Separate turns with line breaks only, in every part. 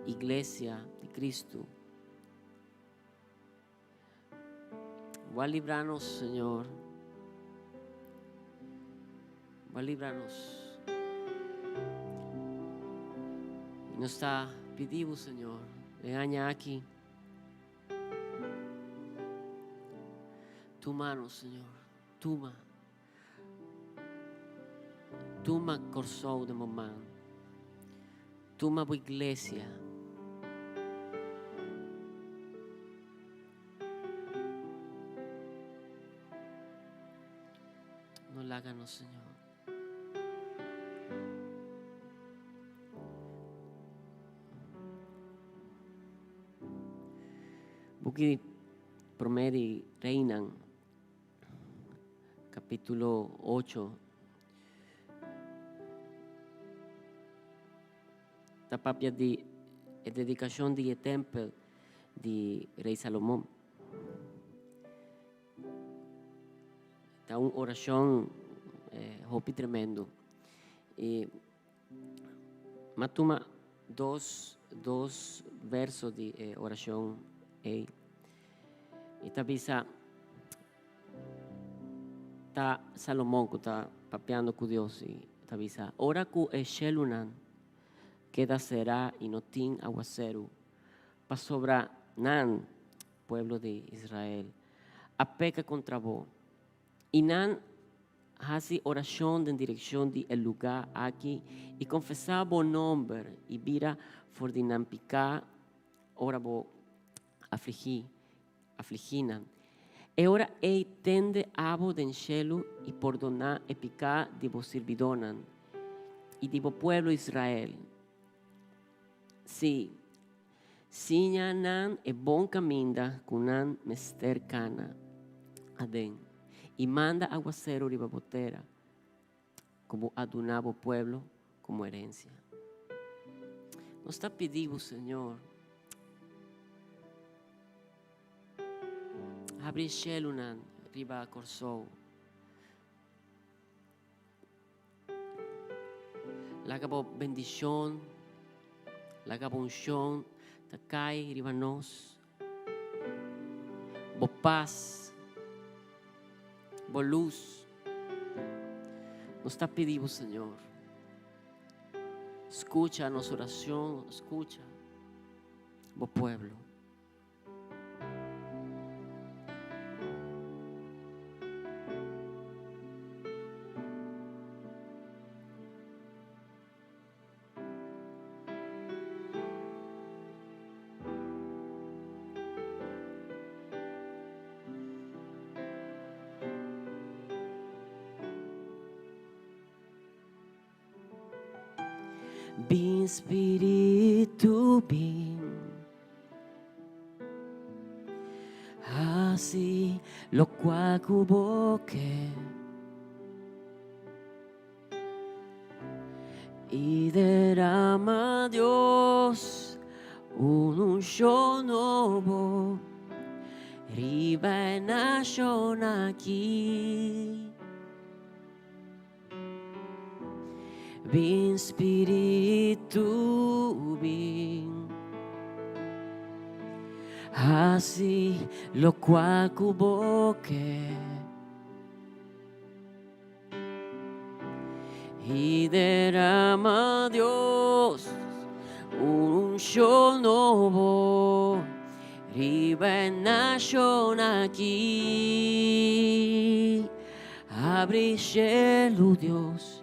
iglesia de Cristo. Va a librarnos, Señor. Va a librarnos. Y nos está pidiendo, Señor, venga aquí. Tu mano, Señor. Toma coração de mamãe. Toma a igreja. No láganos, Señor. Porque promete reinan. Capítulo 8. Da propria di dedicação do templo de rei Salomão. Tá uma oração hopi tremendo. Mas toma dois versos de oração e talvez tá Salomão que tá papeando com Deus e talvez ora com Shelunan queda será y no tin aguacero pa sobra nan pueblo de Israel a peca contra vos y nan hace oración en dirección de el lugar aquí y confesar vos nombre y vira for dinampicar ora vos afliginan e ora ei tende abo den cielo y perdonar e picar de vos servidonan y de vos pueblo Israel. Sí, sinyanan e bom caminda kunan mester cana aden y manda aguacero riba botera como adunabo pueblo como herencia. Nos está pidiendo, Señor, abrir shelunan riba corsou. La bendición. La unción ta cai riba nós. Bo paz, bo luz. Nos está pedindo, Senhor. Escucha a nossa oração, escucha, bo pueblo. Bin Espíritu, bin. Así lo cual cuboque y derrama Dios un unción nuevo, riba en nación aquí. Bin Espíritu, bin. Así lo cual cuboque y derrama Dios un unción nuevo, riba en nación aquí. Abre cielo, Dios,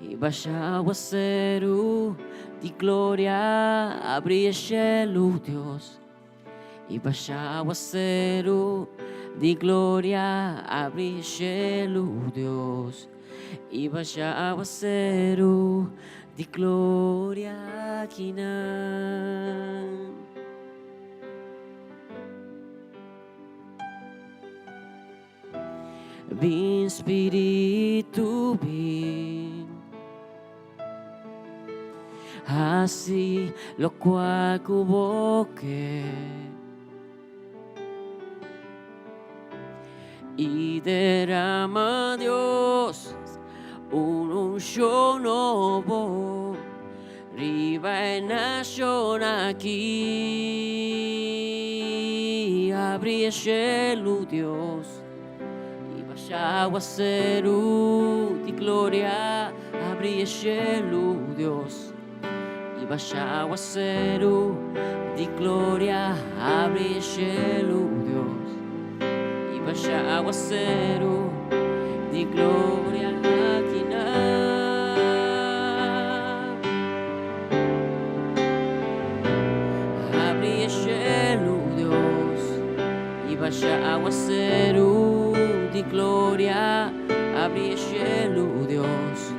y vaya aguacero de gloria. Abre cielo, Dios, y vaya aguacero de gloria. Abre cielo, Dios, y vaya aguacero de gloria. Quinan. Bin Espíritu, bin. Así lo cual cuboque y derrama Dios un unción nuevo, Riva e nation aquí, abri cielo Dios, y vaya aguacero de gloria, abri cielo Dios, y vaya aguacero de gloria, abri cielo Dios, y vaya aguacero de gloria aquí nada. Vaya aguacero de gloria, abre el cielo, Dios.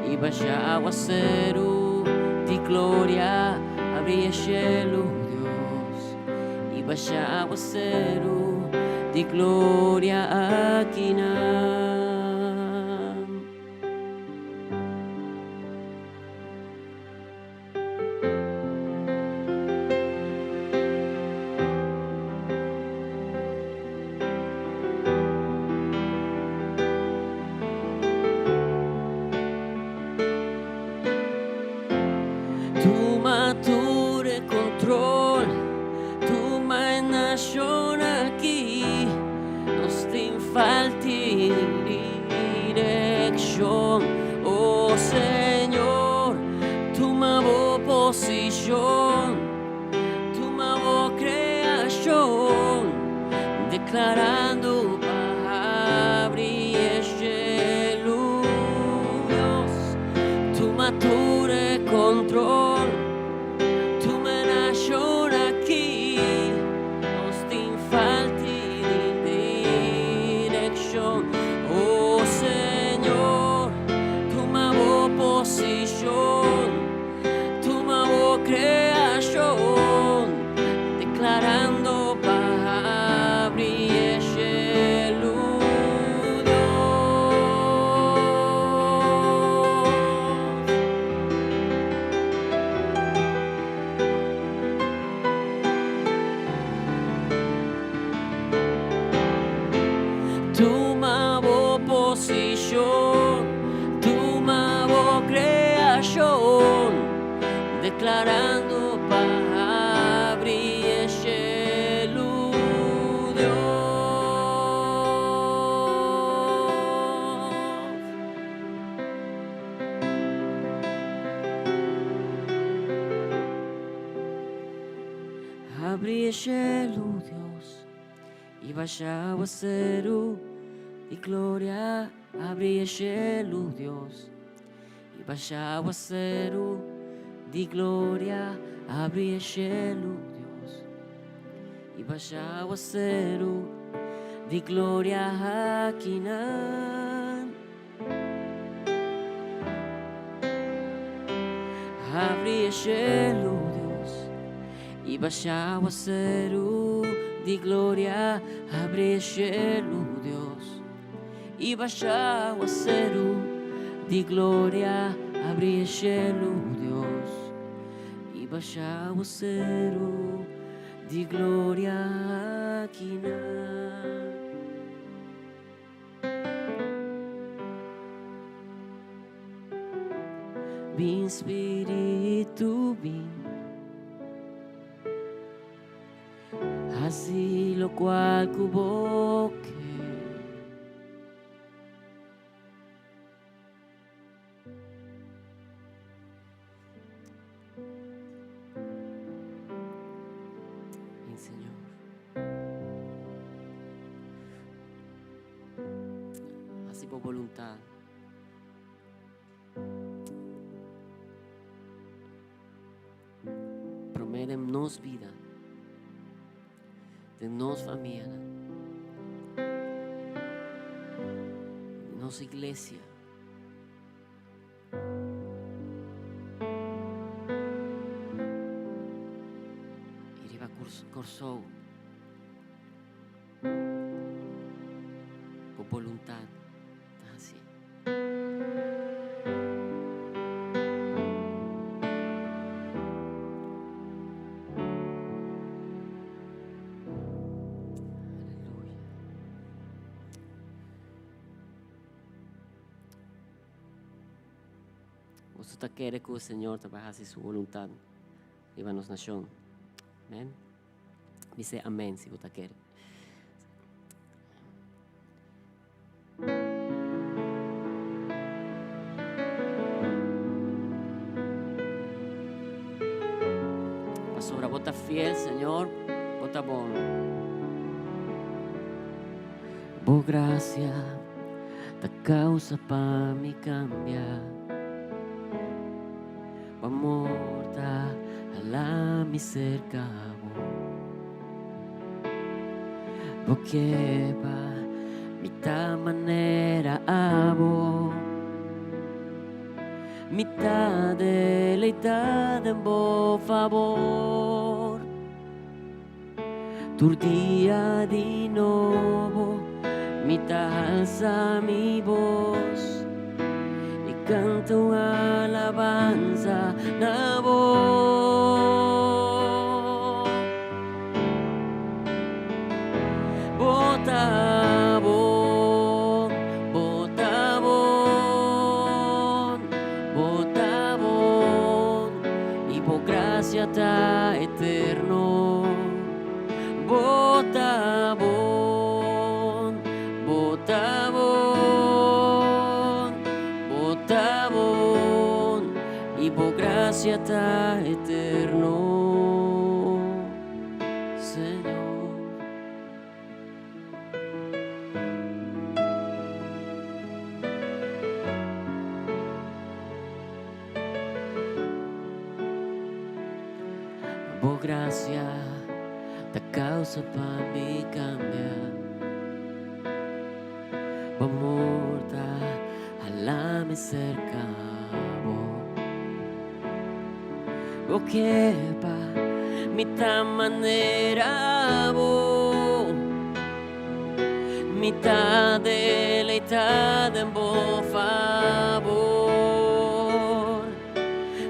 Y vaya aguacero de gloria, abre el cielo, Dios. Y vaya aguacero de gloria aquí nada. Falti dirección, oh Señor, tu nueva posición, tu nueva creación, declarando para abrir el cielo, Dios, tu mature control, tu nación aquí, nos te falti. Oh Señor, tu nueva posición, tu nueva creación, declarando para abrir el cielo, tu nueva posición, tu nueva creación, declarando para abrir el cielo, Dios. Abre el cielo, Dios, y vaya aguacero de gloria, abre el cielo, Dios, y vaya aguacero de gloria, abre el cielo, Dios, y vaya aguacero de gloria aquí nada. Abre el cielo, Dios, y vaya aguacero de gloria, abre el cielo, Dios, y vaya aguacero de gloria, abre el cielo, Dios, y vaya aguacero de gloria aquí nada. Mi espíritu vin, así lo cual cuboque. Bien, Señor. Así por voluntad. Promete-nos vida, de-nos familia, de-nos iglesia. Y riba corsou por voluntad. Así. Você quer que o Senhor trabalhe sua vontade em nossa nação. Amém? Dice amém se você quer. Pastora, você fiel, Senhor, você bom. Por gracia, da causa para me cambiar. Por morta, a me cercavo. Porque pa mitad manera abo, mitad deleitad en vos favor. Tu día di nuevo, mitad alza mi voz y canto alabanza na voz. Bota bon, bota bon, bota bon, y por gracia está eterno. Bota bon, bota bon, bota bon, y por gracia está eterno, Señor. Por gracia, da causa para me cambiar. Por morta, a me cercavo. Porque pa mitad manera vos, mitad deleitad en vos favor.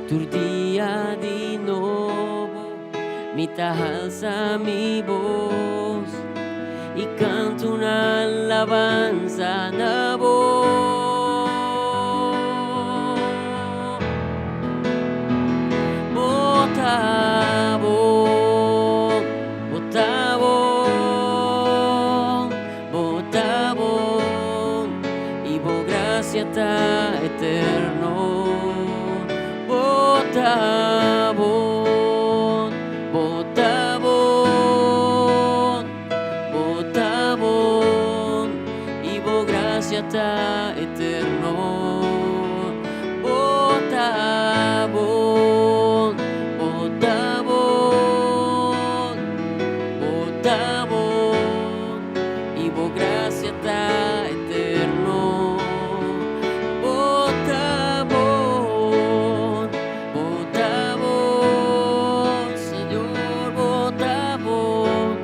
Tu día di nuevo, mitad alza mi voz y canto una alabanza na voz. Bota bon, bota bon, bota bon, y por gracia está eterno. Bota bon, bota bon, bota bon, y por gracia está eterno. Bota bon, bota bon, bota bon, y por gracia está eterno. Bota bon, Señor, bota bon,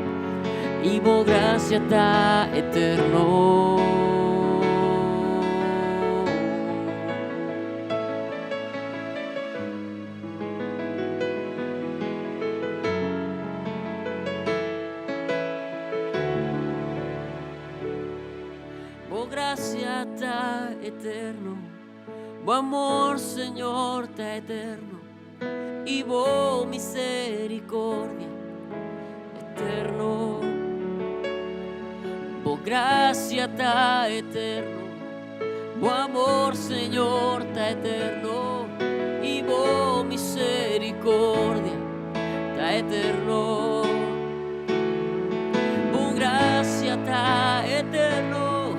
y por gracia está eterno. Por gracia está eterno, por amor, Señor, está eterno, y vos misericordia eterno. Por gracia está eterno, por amor, Señor, está eterno, y vos misericordia está eterno. Por gracia está eterno,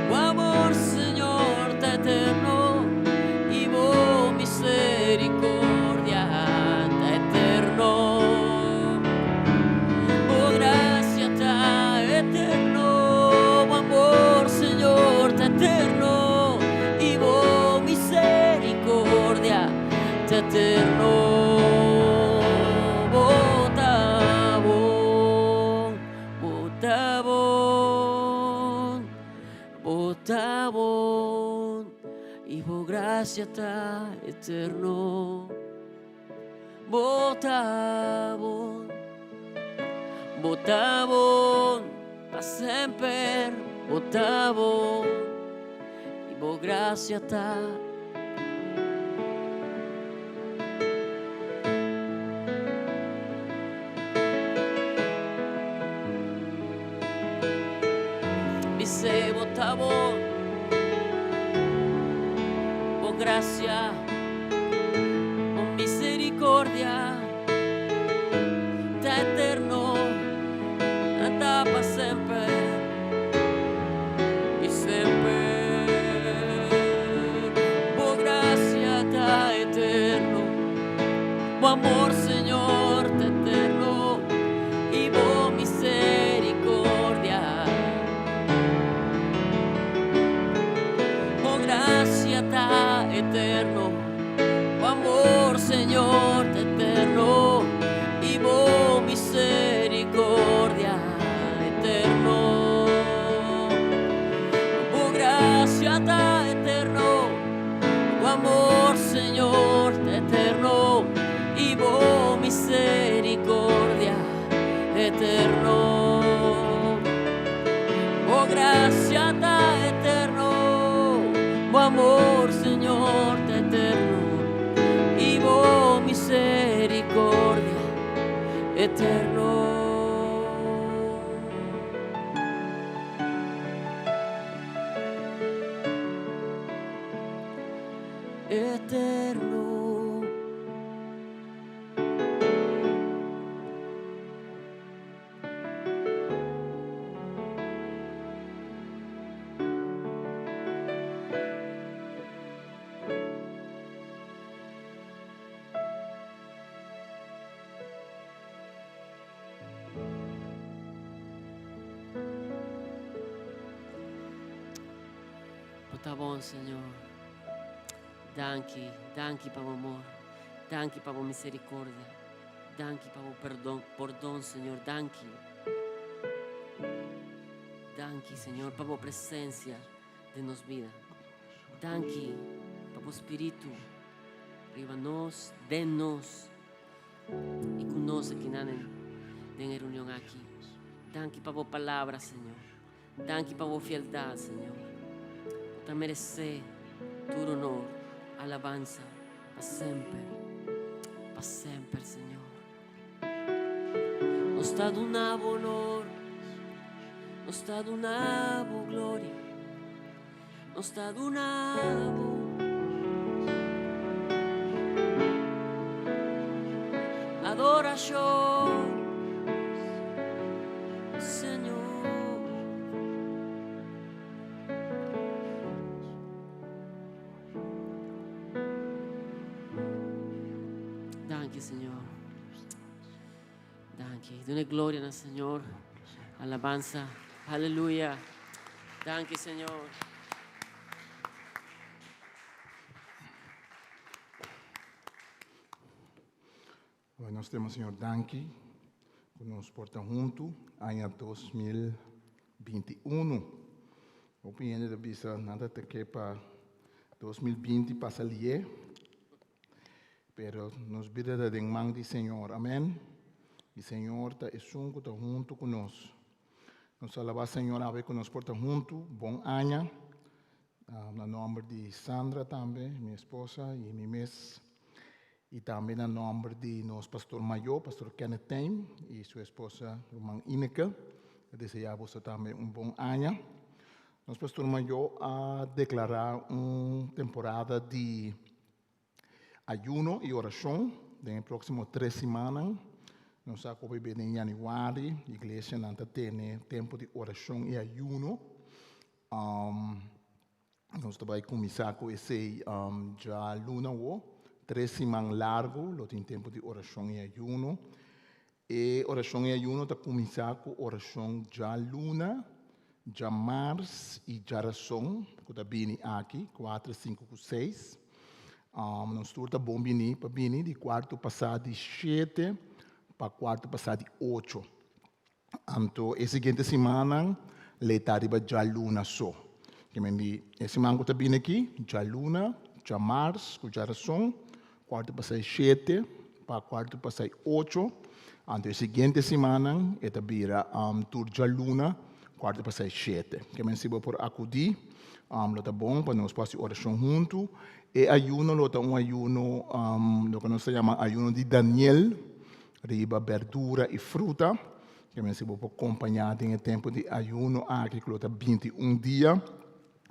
por amor, Señor, está eterno, y vos misericordia está eterno. Por gracia está eterno, por amor, Señor, está eterno, y vos misericordia está eterno. Bota bon, bota bon, bota bon, y por gracia está eterno. Bota bon, bota bon, pa sempre, bota bon, y por gracia está misebo tabor, por gracia, por misericordia, ta eterno, anda para siempre y siempre. Por gracia, ta eterno, por amor, Señor, ta eterno y por misericordia. Por gracia, ta eterno, por amor, Señor, ta eterno y por misericordia eterno. Por gracia, ta eterno, por amor, Señor, ta eterno y por misericordia eterno. Por gracia, ta eterno, por amor, Señor, ta eterno y por misericordia eterno. Eterno. Tá bom, Senhor. Danke para o amor. Danke para a misericórdia. Danke para o perdão, Senhor. Danke, Senhor, para a presença de nossa vida. Danke para o Espírito arriba nós, de nós e conosco aqui na reunião aqui. Danke para a palavra, Senhor. Danke para a fieldade, Senhor. Para merecer todo honor, alabanza, para sempre, Senhor. Nos está donado honor, nos está donado glória, nos está donado adoração, Senhor. Danke, Senhor. Danke. Done glória ao Senhor. Alabanza. Aleluia. Danke, Senhor.
Nós temos, Senhor, danke por nos portar junto ano 2021. Opinião da bisa nada te que para 2020 passa ali, pero nos vida de mão de Senhor, amém. E Senhor está junto conosco. Nos alabar, Senhor, a ver que nos porta junto, bom ano. No nome de Sandra também, minha esposa e minha mês. E também no nome de nosso pastor maior, pastor Kenneth Tame, e sua esposa, irmã Ineke. Desejamos também bom ano. Nosso pastor maior a declarar uma temporada de ayuno e oração, nas próximas 3 semanas. Nós vamos viver em janeiro, a igreja não tem tempo de oração e ayuno. Nós vamos começar com esse já luna, 3 semanas largo, lo tem tempo de oração e ayuno. E oração e ayuno está começar com oração já luna, já março e já razão, que está bem aqui, 4, 5, 6. Nós estamos bom bem para bem de quarto passar de 7 para quarto passar de 8. Então, a seguinte semana, le tariba já luna só. Que me essa semana que está bem aqui, já luna, já março, já razão, quarto passar de 7 para quarto passar de 8. Então, a seguinte semana, está vira tour já luna, quarto passar de 7. Que me se por acudir, lo tá bom para nós fazer oração junto. E ayuno, lo tá ayuno, lo que nós chamamos ayuno de Daniel, riba verdura e fruta, que me se vou acompanhar em tempo de ayuno aqui, que está 21 dias.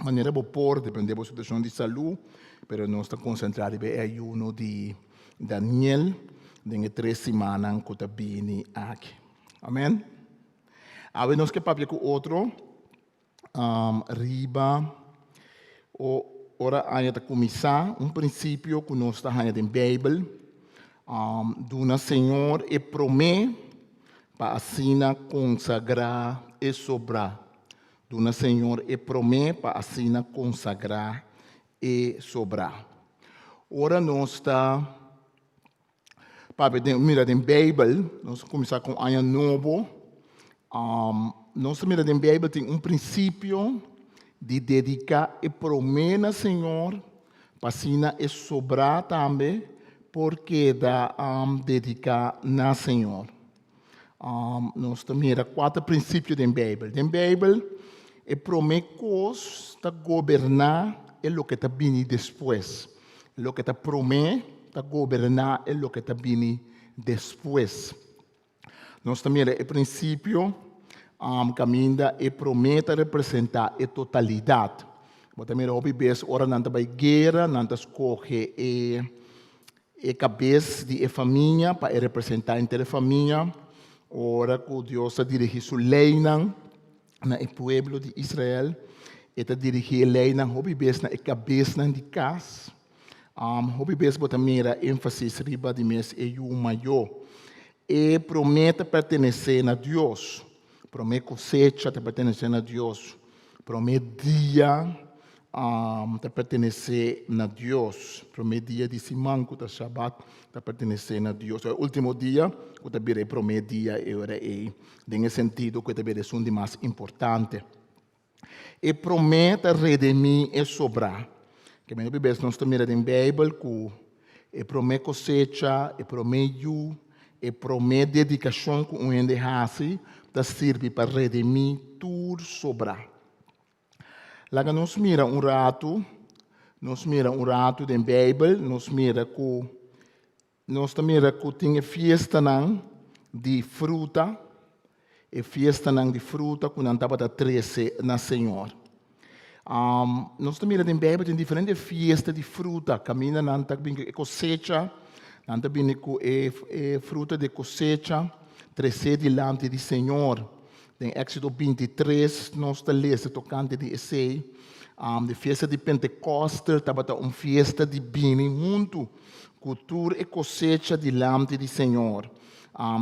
Maneira vou pôr, depende da situação de saúde, mas nós estamos concentrados no ayuno de Daniel, em 3 semanas que está bem aqui. Amém? Agora nós que papel com outro, riba, ora a gente começar princípio que nós estamos na Bíblia, do Senhor e promete para assim consagrar e sobrar. Do Senhor e promete para assim consagrar e sobrar. Ora nós está, mira na Bíblia, nós começar com ano novo. Nós mira na Bíblia tem princípio de dedicar e prometer ao Senhor para assim e sobrar também, porque dá dedicar ao Senhor. Nós mira 4 princípios da Bíblia. Na Bíblia, é prometer coisas para governar e o que está vindo depois. O que está promete para governar e o que está vindo depois. Nós também é princípio caminha e promete representar a totalidade. Mas também é bem ora não vai guerra, não escolhe a cabeça de família para representar a família. Ora que Deus está dirigindo sua lei no povo de Israel, está dirigindo a lei na cabeça de casa. Hobby bes também ênfase riba de mês é o maior. E promete pertencer a Deus. Promete cosecha de pertencer a Deus. Promete dia de pertencer a Deus. Promete dia de simanco da Shabbat de pertencer a Deus. O último dia, que também promete dia é em sentido que também é um mais importante. E promete redimir e sobrar. Que bem, nós também na Bíblia que é promete cosecha, é promete e promete dedicação que um ende hace, para servir para redimir tudo sobrar. Lá nós mira rato da Bíblia, nós também que tem festa de fruta, e festa de fruta que não estava 13 na Senhor. Nós também na Bíblia tem diferentes festas de fruta, caminha não também cosecha, não também com fruta de cosecha, 13 delante do Senhor. Em Éxodo 23, nós lemos tocante de esse, de festa de Pentecostes, estava uma festa de vinho junto, cultura e cosecha delante do Senhor.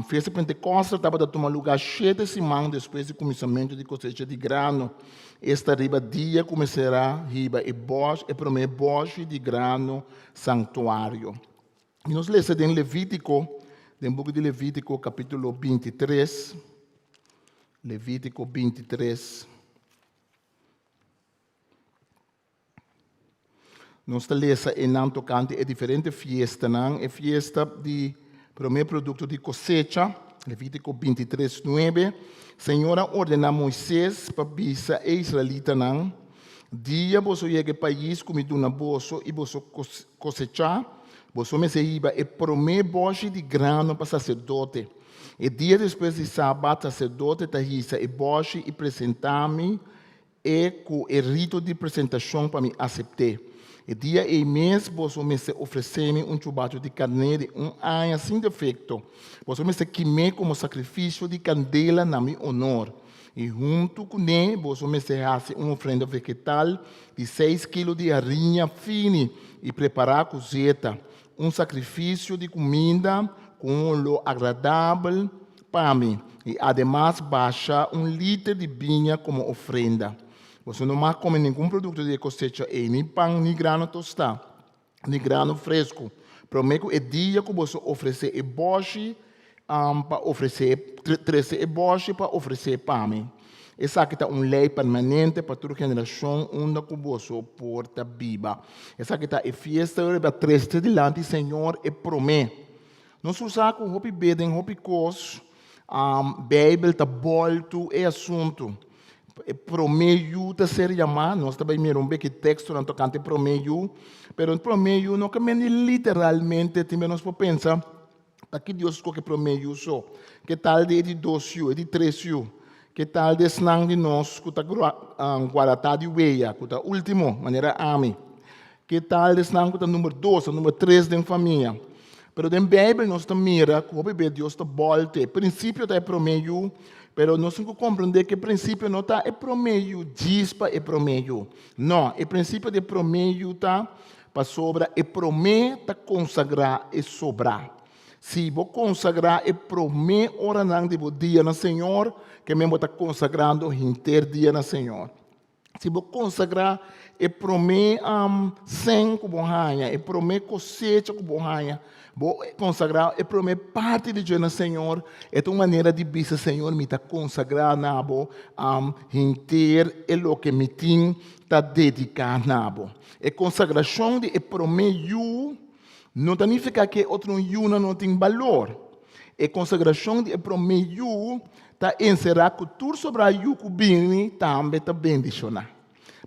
Festa de Pentecostes estava a tomar lugar 7 semanas depois do começamento de cosecha de grano. Esta riba dia começará riba e promete boche de grano santuário. E nós lemos em Levítico, no livro de Levítico, capítulo 23. Levítico 23. Nós lemos em tocante a diferentes festas, a festa de primeiro produto de cosecha, Levítico 23, 9. Senhora ordena a Moisés para avisar a Israelita dia você chega ao país comido na bolsa e você cosechar, você me seiba e promete boche de grano para sacerdote. E dia depois de sábado, sacerdote tahisa e boche e apresentar-me e com o rito de apresentação para me aceitar. E dia e mês, você me oferecer-me chubato de carneiro de ano sem defeito. Você me queimar como sacrifício de candela na meu honor. E junto com ele, você me hace uma oferenda vegetal de 6 quilos de farinha fina e preparar cozeta. Sacrifício de comida com um olor agradável para mim. E, además, baixa 1 litro de vinho como oferenda. Você não mais come nenhum produto de cosecha, nem pão, nem grano tostado, nem grano fresco. Prometo que o dia que você oferecer e boche, para oferecer 13 e boche para oferecer para mim. Essa aqui é uma lei permanente para toda geração, onde você porta viva. Essa aqui é a festa para 13 delante do Senhor e promete. Nós usamos o hobby beden, hobby cos, Bíblia está volto é assunto. Promeio de ser chamado, nós também miramos que texto não tocante promeio, mas promeio não que literalmente também nós podemos pensar Aqui Deus escolhe promeio só. Que tal de 2 yu, de 3 yu? Que tal de snang de nós, que está guaratá de weia, que está último, maneira ami. Que tal de snang que está número 2, número 3 da família. Pero na Bíblia nós estamos mira, que o Deus está volte. Princípio está promeio, pero nós temos que compreender que o princípio não está promeio, dispa é promeio. Não, o princípio de promeio está para sobra, e prometa consagrar e sobrar. Se você consagrar e prometer ora não de dia no Senhor, que mesmo está consagrando inteiro dia no Senhor. Se você consagrar e prometer 100 com borraia, e prometer cosecha com borraia, você consagrar e prometer parte de dia no Senhor, é uma maneira de dizer, Senhor, me está consagrando inteiro e o que me tem está dedicado. E consagração de e prometer não significa que outro yuna não tem valor. A consagração de promeio está encerrar que tudo sobre a yuku bini também está bendicionar.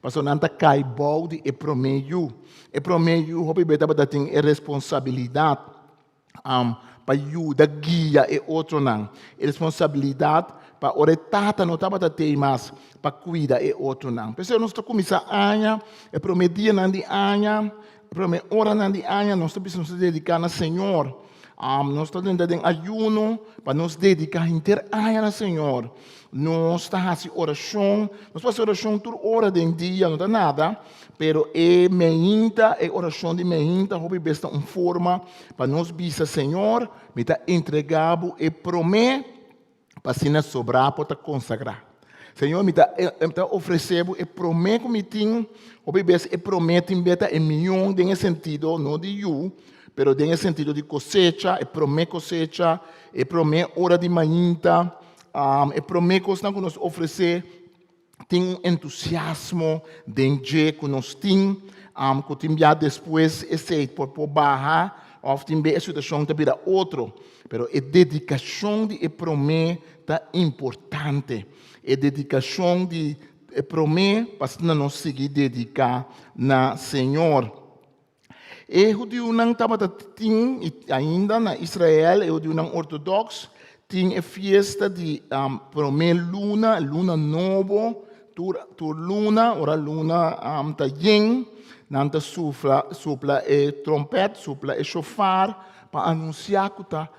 Mas não está cai balde e promeio. E promeio, hoje beta bata tem responsabilidade para ajudar guia e outro não. Responsabilidade para orientar não está bata ter mais para cuidar e outro não. Pessoal, nós estamos começando a anha, e prometia não de anha. Para ora na dia, nós precisamos nos dedicar ao Senhor. Nós estamos em ayuno para nos dedicar inteiro ao Senhor. Nós estamos fazendo oração. Nós fazemos oração toda hora do dia, não está nada. Pero é meinta, é oração de meinta, houve besta uma forma para nós dizer, Senhor, me está entregado e promete para se nos sobrar, para consagrar. Senhor, me está oferecendo e promete que me tem, e promete em milhão, nesse sentido, não de you, mas nesse sentido de cosecha, e promete hora de manhã, e promete que nos oferecer, tem entusiasmo de que nós temos, que tem já depois, esse por barrar, ou tem a situação de vida outro, mas a dedicação de promete é importante. E dedicação de prometer para nós seguir dedicar na Senhor. E o judeu não estava ainda na Israel, o judeu não ortodoxo, tinha a festa de prometer luna novo, tur luna, ora luna está yin, não está sopla e trompete, sopla e chofar, para anunciar que está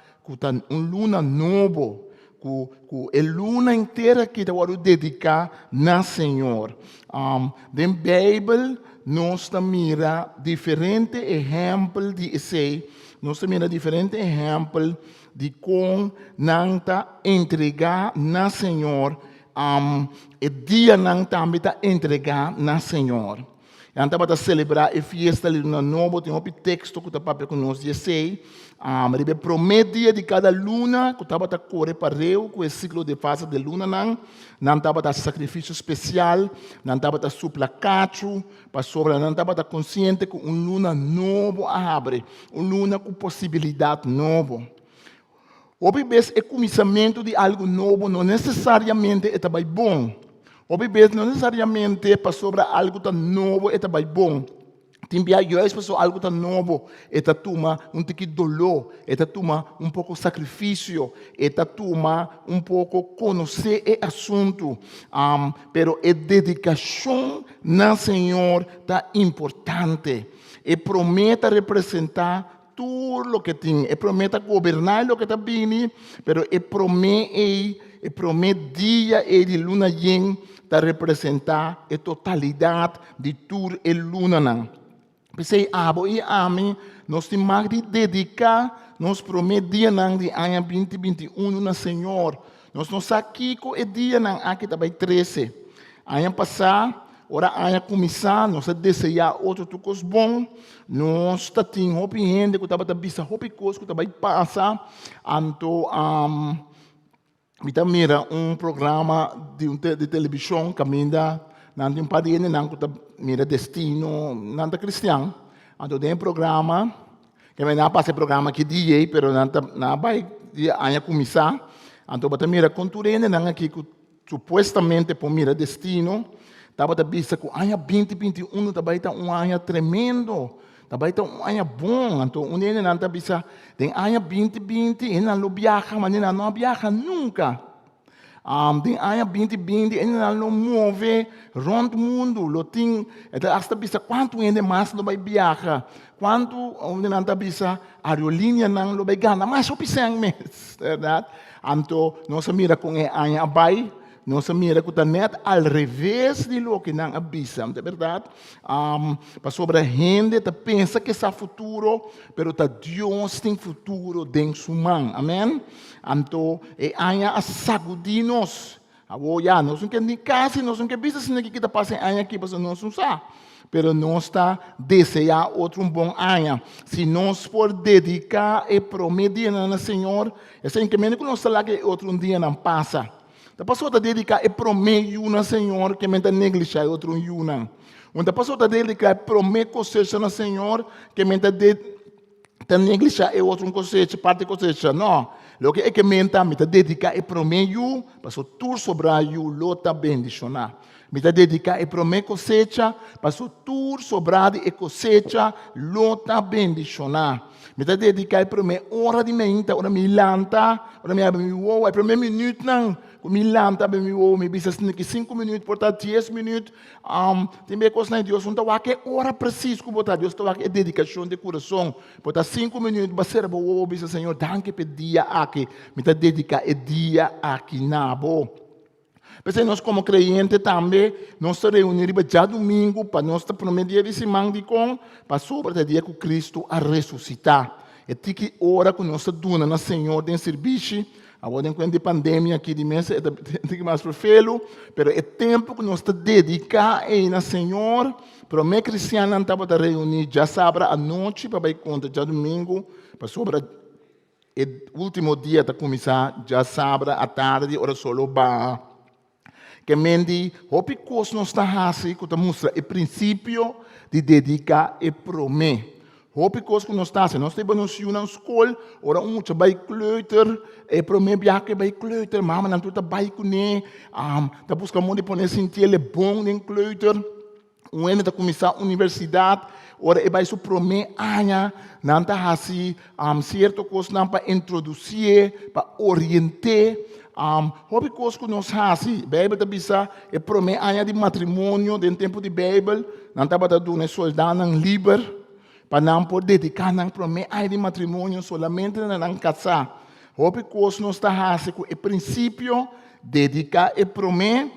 luna novo. Que a luna inteira que eu dedicar na Senhor. Na Bíblia, nós miramos diferentes exemplos de isso. Nós miramos diferentes exemplos de como não está entregar na Senhor. E dia não também está entregar na Senhor. Então, para celebrar a festa de Luna Nova, tem um texto que está para nós dizer. Ele promete dia de cada luna, que estava a correr para o com o ciclo de fase de luna, não estava a sacrifício especial, não estava a suplacacho, para sobra, não estava consciente que luna novo abre, luna com possibilidade nova. Obviamente, o começamento de algo novo não necessariamente é também bom. Obviamente, não necessariamente para sobre algo tão novo é também bom. Também às vezes algo tão novo é toma um pouco de dolor, é toma um pouco de sacrifício, é toma um pouco conhecer o assunto. Pero a dedicação na Senhor está importante. E promete representar tudo o que tem. E promete governar o que está vindo, pero e promete dia e de luna yin para representar a totalidade de tudo e luna não. Pensei, abo e ami, nós temos de dedicar, nós prometemos dia não de ano 2021 no Senhor. Nós não aqui com o dia não aqui também 13. Ano passado, ora ano começar, nós desejar outro tucos bom, nós está tendo hopi gente que estava bisa hopi coisa que também passa, então mira programa de televisão que ainda não tem padrinho, não que mira destino, não é cristiano. Então tem programa que não passa programa que dia, pero não vai ano começar. Então bata mira conturene não aqui que supostamente por mira destino, estava da vista que o ano 2021 também está um ano tremendo. Tabay ito anya bom, anto unene nanta bisa, den anya 2020, ina lo viaja, manina não viaja nunca. Den anya 2020, ina lo move rond o mundo, lo ting, hasta bisa quanto ende mais lo vai viaja, quanto unene nanta bisa, aerolínea nang lo vai gana, mas o pisang mes, verdade? Anto, nossa mira com anya abai, nossa mira que está net al revés de lo que não avisa, é verdade? Para sobre a gente, tá pensa que esse futuro, pero tá Deus tem futuro dentro sua mão, amém? Então, ainda a sacudir-nos. Já, nós não queremos casa, nós não queremos se que está passando ainda aqui, para nós não sabe. Pero nós está desejar outro bom ano. Se nós for dedicar e prometer ao Senhor, é assim que mesmo que nós lá que outro dia não passa. A pessoa está dedicada e promete no Senhor que mente negligencia outro yuna. Quando a pessoa está dedicada e promete cosecha no Senhor que mente negligencia outro cosecha, parte cosecha. Não. O que é que mente dedicada e promete para o tur sobre o lota bendicionar. Me dedicar e promete cosecha para o tur sobre e cosecha lota bendicionar. Me dedicar e promete hora de mente, hora me lanta, hora me abre o promete minuto não. Me lanta, me bisa 5 minutos, portanto 10 minutos. Tem coisa na Deus, não está que hora precisa que botar Deus está que dedicação de coração. Portanto 5 minutos, baseira bo bisa Senhor, danke pe dia aqui, me tá dedicar e dia aqui na bo. Mas nós como crente também, nós se reunimos já domingo para nós prometer esse mangue com, para sobre o dia que Cristo a ressuscitar. É que hora que nós dona na Senhor tem serviço. Agora, enquanto a pandemia aqui de mês, é mais perfeito, mas é tempo que nós estamos dedicados ao Senhor. Para o meu cristiano, não estava a reunir já sábado à noite, para ir conta já domingo, para sobre o último dia de começar, já sábado à tarde, ora solo ba. Que mendi, hopi cos nós está assim, que mostra o princípio de dedicar e prometer. Hoop ik als nós staan, nós temos uma escola, ora moet bij kleuter, promeer biaken bij kleuter, mama dan doet bij kune, dan busca moet poner sentiele bom in kleuter, uene da começar universidade, ora é bij so promeer anya, dan ta hasi, certo coisa não para introduzir, para orientar. Hoop ik als nós hasi, Bijbel da bisa, promeer anya de matrimônio, den tempo de Bijbel, dan ta para doen soldado liber. Para não poder dedicar não promete de matrimônio solamente não casar. Hope que nós está assim com o princípio dedicar e promete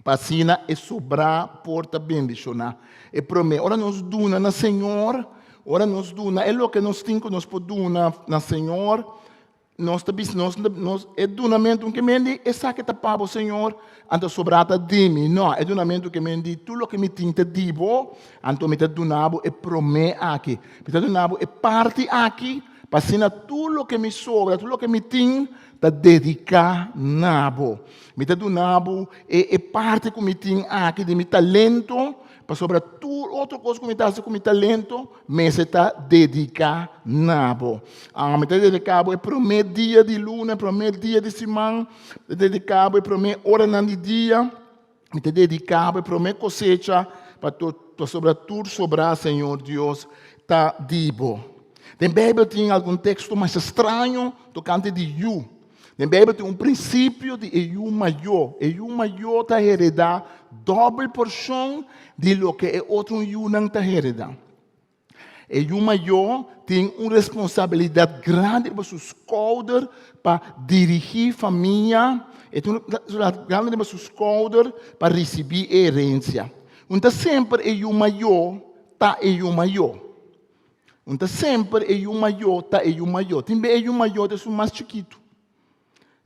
para sina e sobrar porta bendicionar. E promete, ora nós duna na Senhor, ora nós duna é o que nós temos que nós podemos na Senhor. Nós é dunamento que me diz, essa que está para o Senhor, anda sobrata de mim. Não, é dunamento que me diz, tudo o que me tinta dibo, ando me dunabo e promete aqui. Me dunabo e parte aqui, para sina tudo o que me sobra, tudo o que me tinta, da dedicar nabo. Me dunabo e parte que me tinta aqui de meu talento, para sobre tudo outra coisa que me está com meu talento, me se está dedicar nabo. Me está dedicado é promete dia de luna, promete dia de semana, me dedicado é promete hora de dia, me está dedicado é promete cosecha, para sobre tudo sobrar, Senhor Deus, tá dibo. Na Bíblia tem algum texto mais estranho, tocante de you. Na Bíblia tem princípio de eu maior. Eu maior está heredar doble porção de lo que é outro eu não está heredar. Eu maior tem uma responsabilidade grande para seus shoulders para dirigir a família. É uma responsabilidade grande para seus shoulders para receber a herência. Então sempre eu maior está eu maior. Então sempre eu maior está eu maior. Também eu maior é o mais chiquito.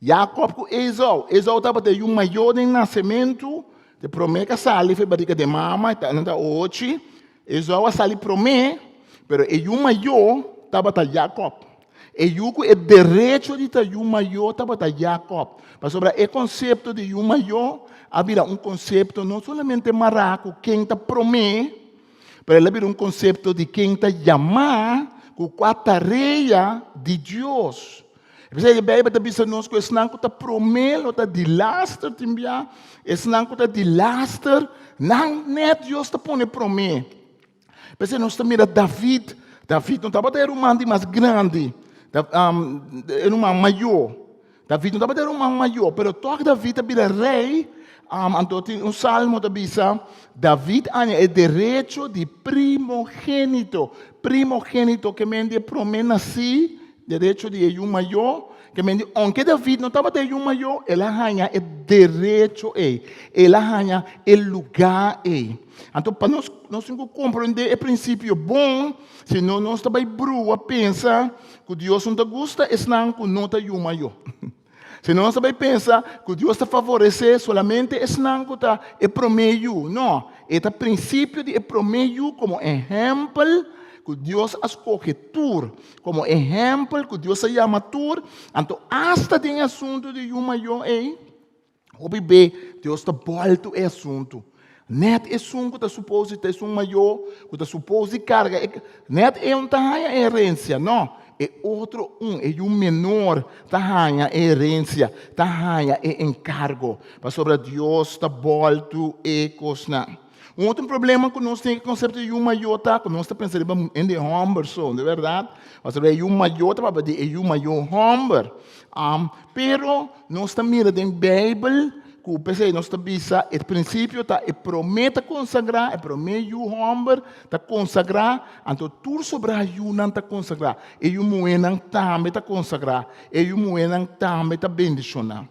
Jacob com Esau estava de maior de nascimento, de promete que sali foi barriga de mama, está na hoje. Esau sali promete, pero o maior estava de Jacob. E o direito de ter o maior estava de Jacob. Mas sobre o conceito de o maior, havia conceito não somente maraco, quem está promete, mas havia conceito de quem está chamar com a tarefa de Deus. Você bem está pensando nós que esse não está promelo, está de laster também, esse não está de laster, não net Deus está pondo promê. Pensei, nós mira David. David não estava ter um homem mais grande. Era um homem maior. David não estava ter um homem maior. Mas toque David era rei. Então tem um salmo que diz, David tinha o direito de primogênito. Primogênito que me promete nascer, direito de um maior. Que me diz, aunque David não estava ter um maior, ele tinha o direito, ele tinha o lugar. Então, para nós compreender o princípio bom, senão nós também brua pensa que Deus não gosta, é não que não está um maior. Se nós também pensa que Deus está favorecendo solamente é não que está é promeio. Não, é o princípio de promeio como exemplo que Deus escolhe tur, como exemplo que Deus se chama tur. Então, hasta tem assunto de um maior, Deus está volto o assunto. Net é um que está suposto ter um maior, que está suposto carga. Net é um tahanha herência, não. É outro é um menor, tahanha herência, tahanha é encargo. Para sobre Deus está volto e coisa. Outro problema que nós temos é o conceito de um maior, que nós estamos pensando em de homem, de verdade. Mas é um maior, é um maior homem. Pero nós estamos mirando em Bíblia, que pensei, nós estamos o princípio é promete consagrar, é promete o homem, está consagrar, então tudo sobre a não está consagrar. E o moenang também está consagrar, e o moenang também está bendicionar.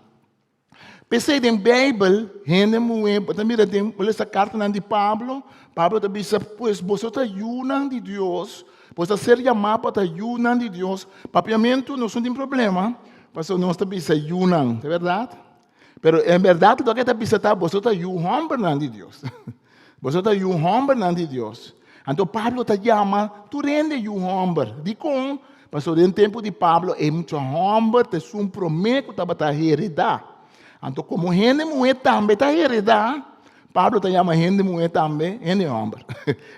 Pensei em Bíblia, gente moen, também tem essa carta de Pablo está dizendo, pois você está junto de Deus, você ser chamado para estar junto de Deus, papiamento não tem problema, mas nós estamos juntos, é verdade? Pero em verdade, do que está pensando, você está um homem de Deus. Você está um homem de Deus. Então, Pablo está chamando, tu rende um homem. De com, mas no tempo de Pablo, é muito homem, tem um promessa que está heredar. Então, como gente mulher também está heredar, Pablo está chamando gente mulher também, gente homem.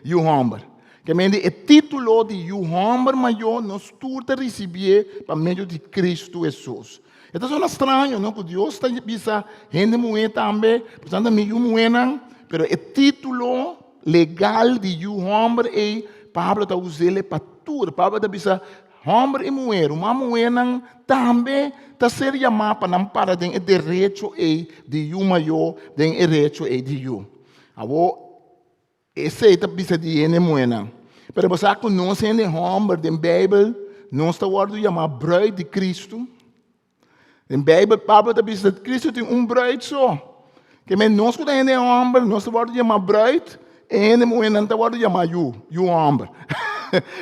E um homem. Que o título de um homem maior, nós todos recebemos por meio de Cristo Jesus. Então, é estranho, não? Que Deus está dizendo, gente mulher também, portanto, meio mulher não, mas o título legal de um homem é, Pablo está usando para tudo. Pablo está dizendo, homem e mulher, uma mulher não, também está sendo chamada para não parar de direito de um maior, de direito de um. Agora, esse está dizendo de gente mulher não. Mas você conhece o homem da Bíblia, não está chamado bruid de Cristo. Em Bíblia, Pablo está dizendo que Cristo tem bruid só. Que nós que temos homem, nós estamos chamando bruid, e a mulher não está chamando homem.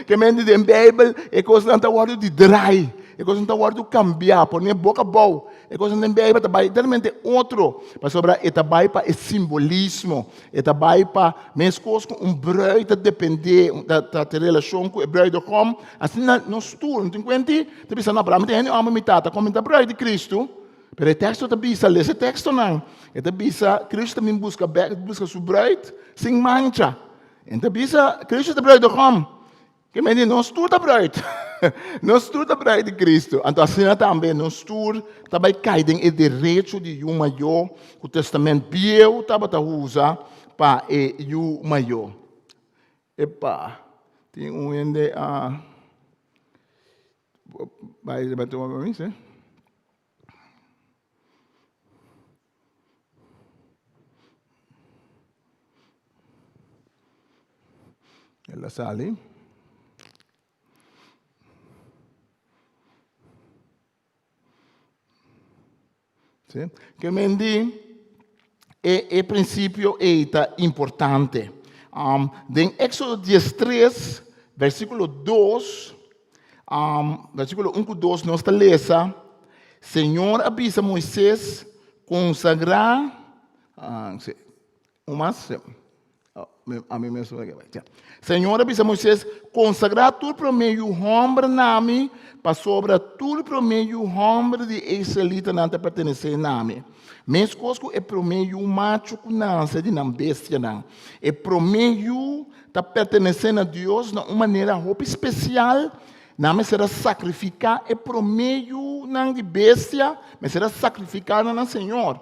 Que em Bíblia, é coisa não está de dry, é coisa não está de cambiar, por minha boca boa. É coisa não Bíblia está totalmente outro. Para sobre está para o simbolismo, está para mesmo coisa com bruid depender da relação com o bruid com, assim nós tudo, não tem conta, está pensando na Abraão, tem homem mitata, como está bruid de Cristo. Pero o texto está dizendo, esse texto não. Está dizendo, Cristo também busca sua bruid sem mancha. Então dizendo, Cristo está bruid como? Que me diz, nós tudo está bruid. Nós tudo está bruid de Cristo. Então assim também, nós tudo também caem em direito de um maior, o testamento Bíblia estava usando para o maior. Epa, tem ende vai debater uma vez, né? Ela sale. Sim? Que me diz, o princípio é importante. Em Éxodo 13, versículo 2, versículo 1 e 2, nós lemos, Senhor avisa Moisés consagrar, a mim mesmo. Senhor avisa Moisés consagrar tudo para meio homem nome, para sobre tudo para meio homem de israelita não te pertencer nome. Mesmo coisa é para meio macho que não se de não bestia não. É para meio está pertencendo a Deus de uma maneira roupa especial. Não será sacrificar é para meio não de bestia, mas será sacrificado no Senhor.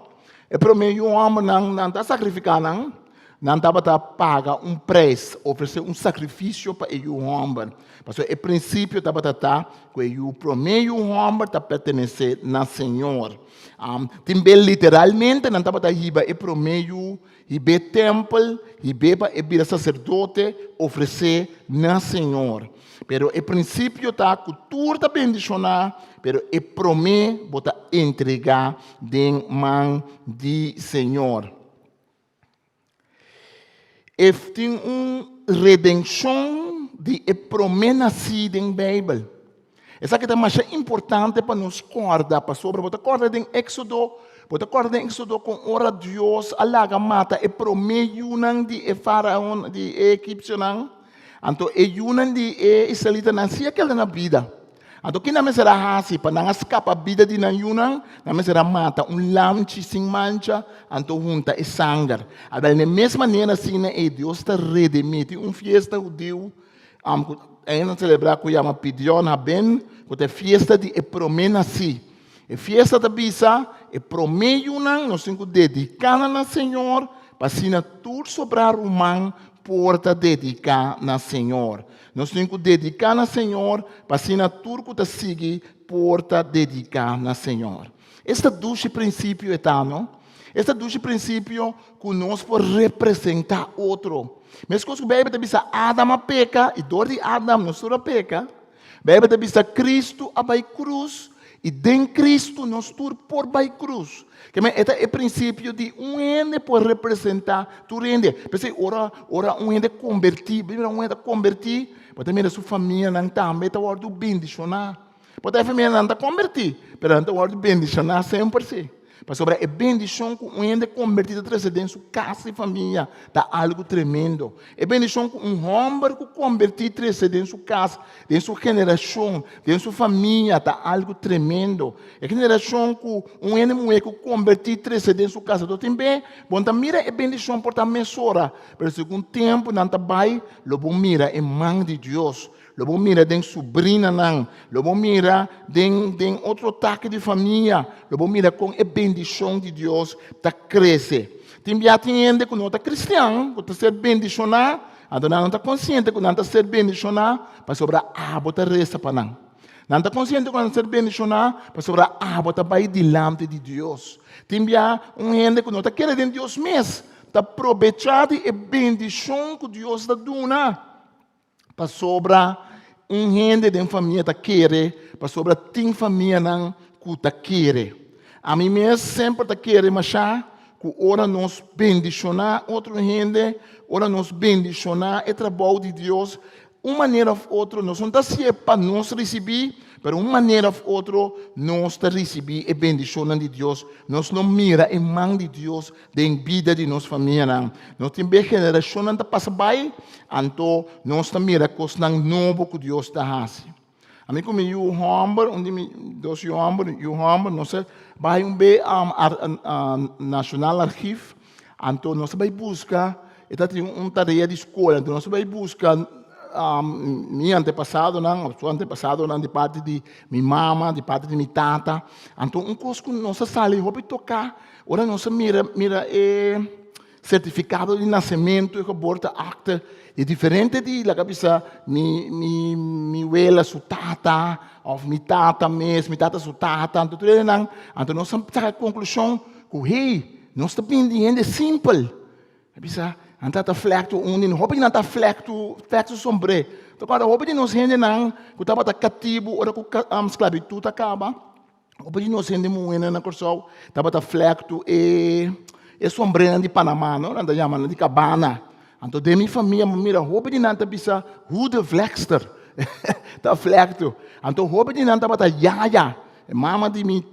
É para meio homem não está sacrificando não. não estava a pagar preço, oferecer sacrifício para o homem. Porque o princípio estava a que o primeiro homem está pertencer ao Senhor. Também literalmente não estava a ir o primeiro o templo, o sacerdote oferecer ao Senhor. Pero o princípio está que tudo está bendicionar, pero o promessa bota entregar em mão do Senhor. E tem redenção de promessa em Bíblia. Essa que é mais importante para nos acordar, para sobre, bota acordar em Éxodo, com ora Deus, alaga mata e promessa de faraó, de egípcio, então e de israelita não se aquela na vida. Então quem não será assim para não escapar a vida de Yunan, não será mata lamche sem mancha, então junta e sangue. Agora na mesma maneira assim Deus está redimindo fiesta judeu, ainda celebrar que chama Pidion Haben, que é festa de promessa assim. A festa da bisa é promessa nós temos que dedicar ao Senhor para assim tudo sobrar humano porta dedicar ao Senhor. Nós temos que dedicar ao Senhor para assim tudo que está seguir porta dedicar ao Senhor. Este dois princípio eterno, este dois princípio que nós podemos representar outro. Mas quando a Bíblia diz Adam a peca e dor de Adam não só a peca, a Bíblia diz Cristo a vai cruz e em Cristo nós tudo por vai cruz. Que é o princípio de ende pode representar tu ende. Pensei ora ende convertir, um ende convertir, pode também a sua família não também está ordo bendicionar. Pode a família não está convertir, mas não está ordo bendicionar 100%. Para sobre a bendição que ende convertido dentro sua casa e família, está algo tremendo. A bendição que homem que convertido dentro sua casa, dentro sua geração, dentro sua família, está algo tremendo. A geração que ende mulher que convertido dentro sua casa, então também, bom, mira a bendição por também mesura, mas segundo tempo não está bem, logo mira em mão de Deus. Lobo mira den sobrinha não, lobo mira den outro ataque de família, lobo mira com a bendição de Deus tá cresce. Tem gente que não está cristiano, que está ser bendicionado, então não está consciente que não está ser bendicionado, para sobrar bota resta para não. Não está consciente que não está ser bendicionado, para sobrar bota vai diante de Deus. Tem gente que não está querendo Deus mesmo, está aproveitando a bendição que Deus está dando. Para sobrar gente de família que quer, para sobrar tem família que quer. A mim mesmo sempre quer, mas que ora nos bendicionar, outra gente, ora nos bendicionar, é trabalho de Deus. Uma maneira ou outra, nós não está se para nós receber, mas uma maneira ou outra, nós está receber a bendição de Deus. Nós não mira em mão de Deus, em vida de nossa família. Nós temos a geração que passa bem, então nós está mira coisas novas que Deus está fazendo. A mim como eu homem, onde dois homens, nós vai National Archive, então nós vai buscar, tem uma tarefa de escola, então nós vai buscar meu antepassado, de parte de minha mama, de parte de minha tata. Então, coisa que nós saímos, vamos tocar. Ora, nós mira certificado de nascimento, e aborto, acta. É diferente de la cabeça, minha abuela, sua tata, ou minha tata mesmo, minha tata, sua tata. Então, nós temos a conclusão que, nós estamos bem simples. Cabeça, anta flexo unin hopi nanta flexo sombre to kada hopi nos hende nang kutaba ta cativo ora ku esclavitud acaba hopi nos hende muena na corso taba ta flexo e sombre de Panamá não anda chamando de cabana anto de minha família mira hopi nanta bisa hude flexter ta flexo anto hopi nanta bata yaya mama de mi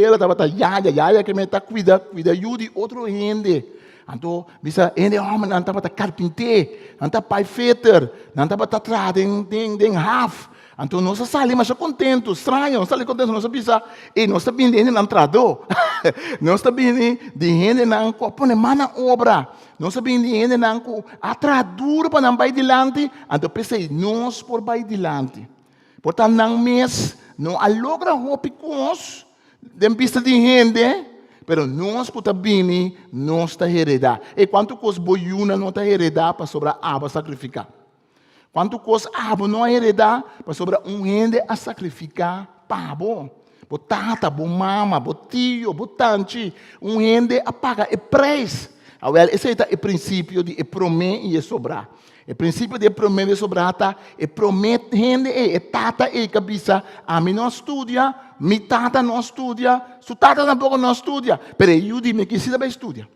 ela tava ta yaya que me ta cuida yudi outro hende. Então, bisa ende homem não estava carpinteiro, não estava pai feiter, não estava atrás de half. Então, nós saímos contentos, estranhos, saímos contentos, nós bisa e nós estamos bem não trador, nós estamos bem de gente não põe mana obra, nós estamos bem de gente não atradura para não vai dilante. Então, pensei nós por vai dilante. Portanto, não mês não alogra roupa com nós, de vista de gente. pero nós que está bem, nós está heredar. E quanto coisa boiuna não está heredar para sobrar aba sacrificar. Quanto coisa aba não heredar para sobrar rende a sacrificar para bom. Bo tata, bo mama, bo tio, bo tanti, rende a pagar e preço. Esse é o princípio de prometer e sobrar. O princípio de prometer e sobrar é prometer rende e tata e cabeça. A mim não estudia, mi tata não estudia, su tata tampouco não estudia. Pero eu digo que se deve estudar.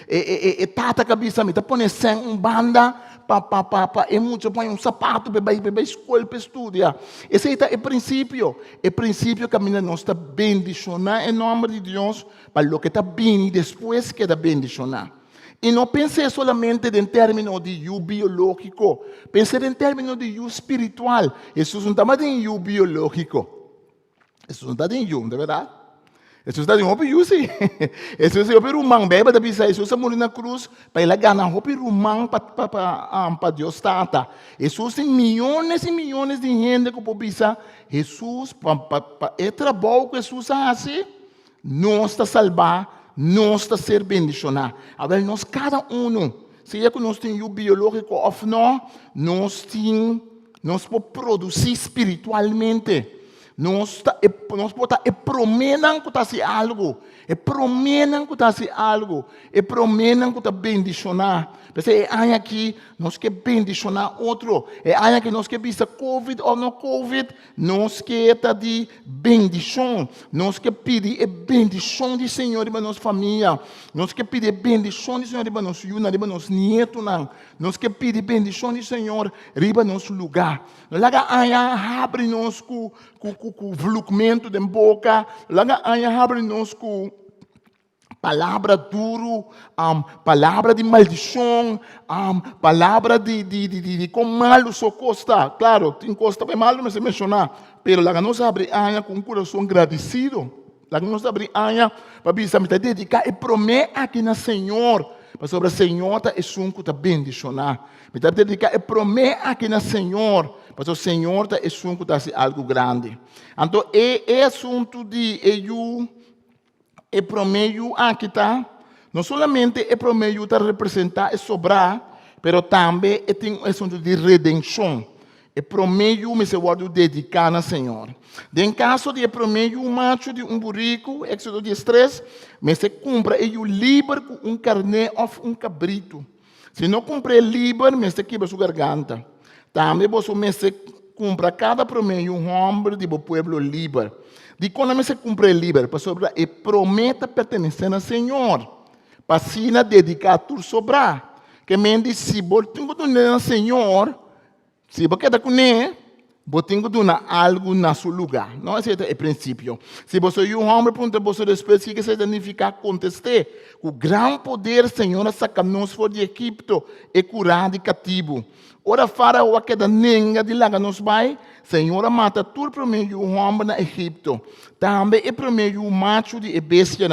E tata cabeça me tá põe sem banda, e muito põe sapato para escola para estudar. Esse é o princípio. O princípio que a minha nós está bendicionar em nome de Deus para o que está bem depois que está bendicionar. E não pense solamente em termos de eu biológico, pense em termos de eu espiritual. Jesus não está mais em eu biológico. Jesus não está em eu, não é verdade? Jesus está em eu, sim. Jesus é o humano, bem, para dizer, Jesus morreu na cruz, para ele ganhar o humano para Deus tata. Jesus tem milhões e milhões de gente que pode dizer, Jesus, para o trabalho que Jesus faz, nós está salvar. Nós está ser bendicionar. Agora, nós cada seja que nós temos o biológico ou não, nós podemos produzir espiritualmente. Nós podemos prometer que está algo. E prometer que está algo. E prometer que está bendicionar. Porque é aqui, nós queremos bendicionar outro. É aqui, nós queremos ver Covid ou não Covid. Nós queremos de bendição. Nós queremos pedir a bendição do Senhor para nossa família. Nós queremos pedir a bendição do Senhor para nosso filho, para nossos netos. Nós queremos pedir a bendição do Senhor para nosso lugar. Laga abre nós com vlugmento de boca. Laga abre nós com palavra duro, palavra de maldição, palavra de com malo só costa. Claro, tem costa bem malo, não se mencionar. Pero lá nós abre com um coração agradecido. Lá nós abre para pensar, me dedicar e prometer aqui na Senhor. Para sobre o Senhor é um que está bendicionar. Me dedicar e prometer aqui na Senhor. Para o Senhor é um que está algo grande. Então, é assunto de eu e promeio aqui está, não somente é promeio para representar e sobrar, mas também tem um assunto de redenção. E promeio me se guarda dedicar ao Senhor. Em caso de promeio macho de burrico, Éxodo 13, me se compra e eu livre com carne ou cabrito. Se não compra livre, me se quebra sua garganta. Também você me se compra cada promeio homem de povo livre. De quando me se cumpre livre, para sobrar e prometa pertencer ao Senhor, para se dedicar tudo sobrar. Que me diz, se você tem que Senhor, se você quer com ele, você tem que dar algo no seu lugar. Não, esse é o princípio. Se você é um homem, você depois que você significa contestar. O grande poder, Senhor, saca-nos fora de Egipto e curar de cativo. Ora, Faraó, que da nenga de lá nos vai, Senhor, mata tudo para mim o homem no Egipto. Também é para mim o macho de bestia.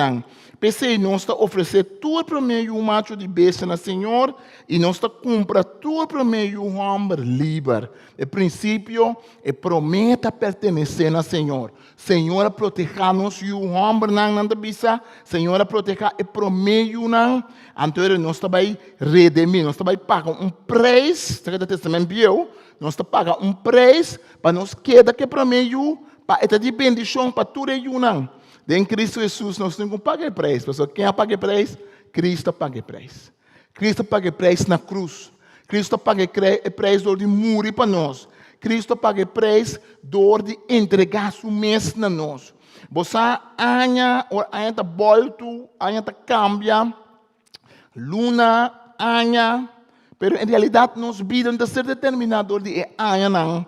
Pensei, nós está oferecer tudo para mim o macho de bestia na Senhor e nós está comprar tudo para mim o homem livre. O princípio é prometa pertencer ao Senhor. Senhor, proteja-nos e o homem não bisa. Senhor, proteja e promeio não. Então, nós está vai redimir, nós está vai pagar um preço. Segundo o Testamento viu, nós está pagar um preço para nós queda que promeio para esta de bendição para tudo e não. Em Cristo Jesus nós temos que pagar preço. Pessoal, quem paga preço? Cristo paga preço. Cristo paga preço na cruz. Cristo paga preço de morrer para nós. Cristo paga preço de entregar sua mesa na nós. Você aña está volto, aña está cambia, luna aña, pero em realidade nós vida de ser determinador de aña não.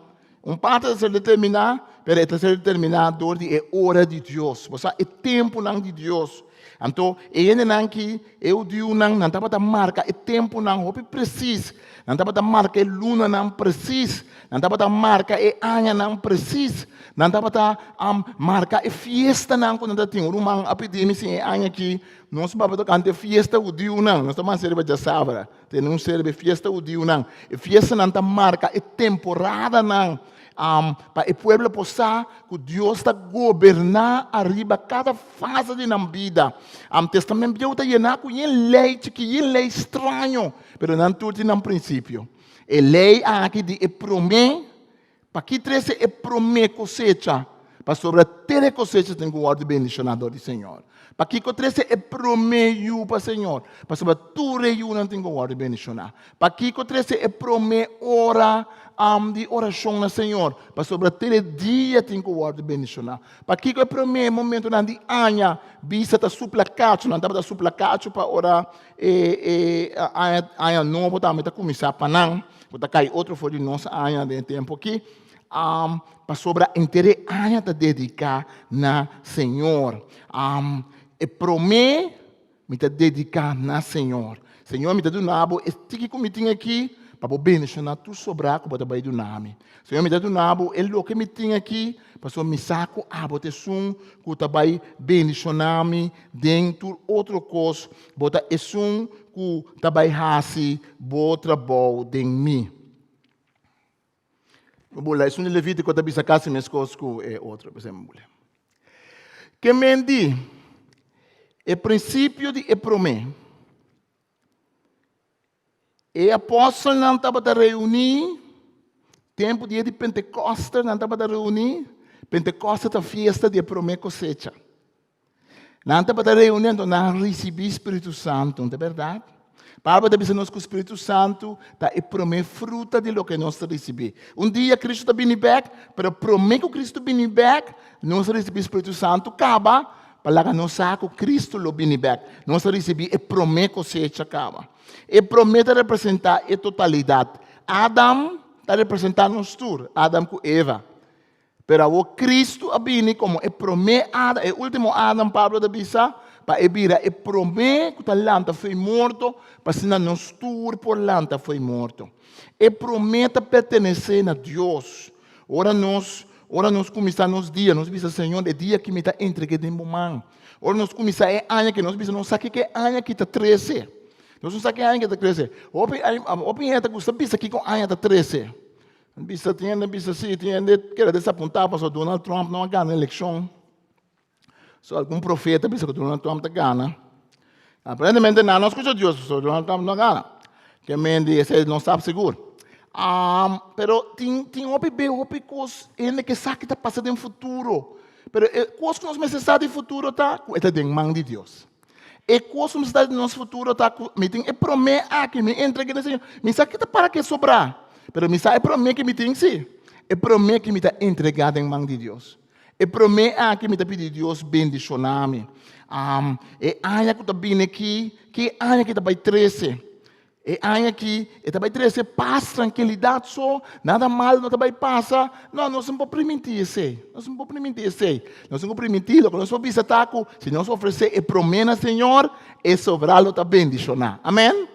Parte de ser determinado, pero é ser determinador de hora de Deus. Você é tempo não de Deus. Então, ele não que eu digo não estava a marca é tempo não hope preciso. Não estava a marca é luna não preciso. Não estava a marca é ano não preciso. Não estava a marca é festa não quando está tem uma epidemia assim ano aqui. Nós vamos cantar festa o dia não. Nós estamos a ser de sábado. Tem um ser festa o dia não. E festa não está marca é temporada não. para o povo possa que Deus está governar arriba cada fase de na vida. Testamento Deus está llenar com lei que lei estranho, pero não tudo no princípio. A lei aqui de prometer, para que treze é prometer cosecha, para sobre ter cosecha tem que guardar bendicionador do Senhor. Para que treze é prometer para o Senhor, para sobre tu reino não tem que guardar bendicionar. Para que treze é prometer ora de oração no Senhor, para sobre ter dia tem que guardar bendicionar. Para que prometer momento na de anha, visa ta suplacacho, não dá suplacacho para orar anha novo também tá começar para não. Vou cair outro foi de nossa anha de tempo aqui. Para sobre interesse anha te dedicar na Senhor. E prometer me te dedicar na Senhor. Senhor me te do nabo, este que me tinha aqui para o bendicionar tu sobrar com o trabalho do nome. Senhor me te do nabo, ele o que me tinha aqui para so me saco bote sum com o trabalho bendicionar me dentro outro coisa, bota esum com o trabalho hasi, bota trabalho de mim. Mulher, isso não Levítico da bisa casa minhas coisas é outra, por exemplo, mulher. Que mendi é princípio de prometer. E apóstolo não estava a reunir, tempo dia de Pentecostes não estava a reunir, Pentecostes é a festa de prometer cosecha. Não estava a reunir, então não recebi Espírito Santo, não é verdade? Para de nós que o Espírito Santo está a prometer fruta de lo que nós recebemos. Dia Cristo está vindo back, pero prometer que Cristo vindo back, nós recebemos o Espírito Santo, acaba, para que nós saco Cristo lo vindo back. Nós recebemos e prometer cosecha, acaba. E promete representar a totalidade. Adam está representando nós tudo, Adam com Eva. Pero o Cristo a vindo como e promete Adam, o último Adam, Pablo da Bisa, para evira e promete que a lanta foi morto, para se não nos tur por lanta foi morto. E promete pertencer a Deus. Ora nós começamos nos dias, nós vimos Senhor, é dia que me está entregue de mão. Ora nós começamos é ano que nós vimos, não sabe que é ano que está 13. Nós não sabemos que é ano que está 13. Opem é que você pensa aqui com ano está 13. Bisa tinha, quer desapontar para o Donald Trump não ganha a eleição. Só algum profeta pensa que Donald Trump está ganhando. Aparentemente não, nós escutamos Deus, Donald Trump não ganha. Que mente, esse não sabe seguro. Pero tem outras coisas que sabe que está passando no futuro. Pero coisas que nós necessitamos no futuro está em mão de Deus. E coisas que nós necessitamos no nosso futuro está me tem promessa que me entregue no Senhor. Me sabe que está para que sobrar. Pero me sabe promessa que me tem sim. É promessa que me está entregada em mão de Deus. É promessa que me está pedindo Deus bendicionar-me. É ano que está vindo aqui, que ano que está vai 13. É ano que está vai 13, paz, tranquilidade só, nada mal não vai passar. Não, nós não podemos permitir isso. Nós não podemos permitir isso. Nós não podemos permitir, nós não podemos visitar, se nós oferecer promessa, Senhor, é sobrá-lo está bendicionar. Amém?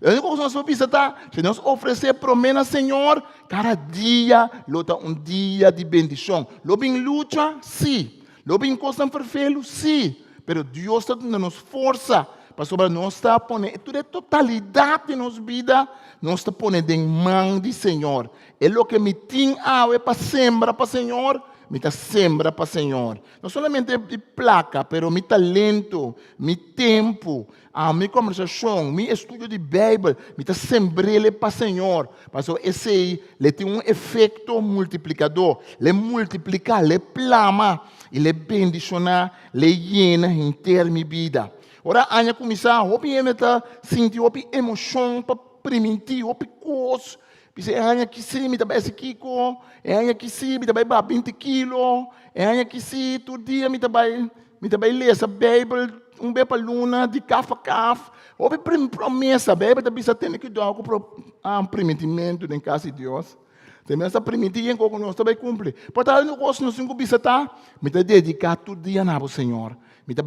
A única coisa que nós vamos visitar, se nós oferecer promessa, Senhor, cada dia, luta dia de bendição. Lo bem luta, sim. Lo bem coisa perfeito, sim. Pero Deus está dando nos força para sobre nós está pondo toda a totalidade de nossa vida, nós está pondo em mão do Senhor. É o que me tem é para sembrar para o Senhor, me está sembra para o Senhor. Não somente de placa, pero meu talento, meu tempo, minha conversação, meu estudo de Bíblia, me está sembrando para o Senhor. Mas esse aí, ele tem um efeito multiplicador. Ele multiplica, ele plama, ele bendiciona, ele llena inteira minha vida. Ora, a minha comissão, eu está sentir uma emoção para permitir, uma coisa. Porque a minha que sim, me dá esse kiko, a minha que sim, me dá 20 quilos, a minha que sim, todo dia me dá ler essa Bíblia, bem para luna, de café a café. Houve promessa, a Bíblia também tem que dar um permitimento em casa de Deus. Também essa permitir em como nós também cumpre. Portanto, eu gosto de nós visitar, me dá dedicar todo dia ao Senhor. Me dá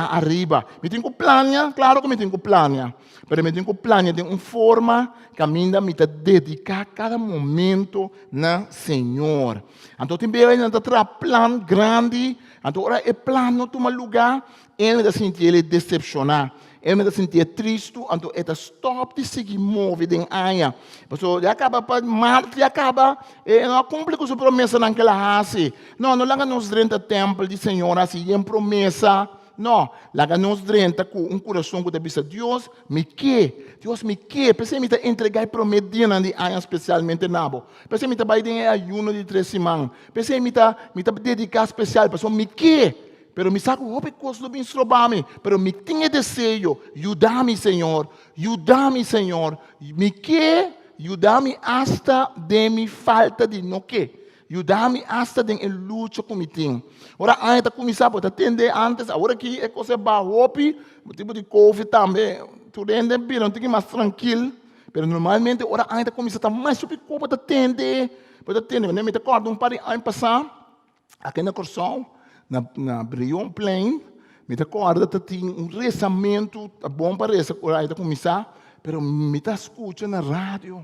arriba. Me tenho plano, claro que me tenho plano. Mas me tenho plano de uma forma que me dá dedicar cada momento no Senhor. Então, também ainda está plano grande. Então, ora é plano tomar lugar. Ele dá sentir ele decepcionar. ele me sentia triste, então ele stop de seguir movido em aia. Porque já acaba para mal, já acaba, não cumpre com sua promessa naquela raça. Não laga nos dentro do templo de Senhor assim, em promessa. Não, laga nos dentro com coração que deve ser Deus me quer, pensei me te entregar prometido de aia especialmente nabo. Pensei me te vai de ayuno de 3 semanas. Pensei me te dedicar especial, pessoal me quer. Pero me saco roupa coisa do bem strobame. Pero me tinha desejo, ajuda-me, Senhor, me quer, ajuda-me hasta de mi falta de no que. Ajuda-me hasta de luta com me tem. Ora, ainda começar a atender antes, agora que é coisa roupa, o tipo de Covid também, tu rende bem, não tem que mais tranquilo. Pero normalmente, ora, ainda começa a estar mais sobre como atender, me recordo par de anos passar, aqui na Corsão, na Brion Plain, me recordo que tinha rezamento, bom para rezar, ainda começar, pero me escuta na rádio.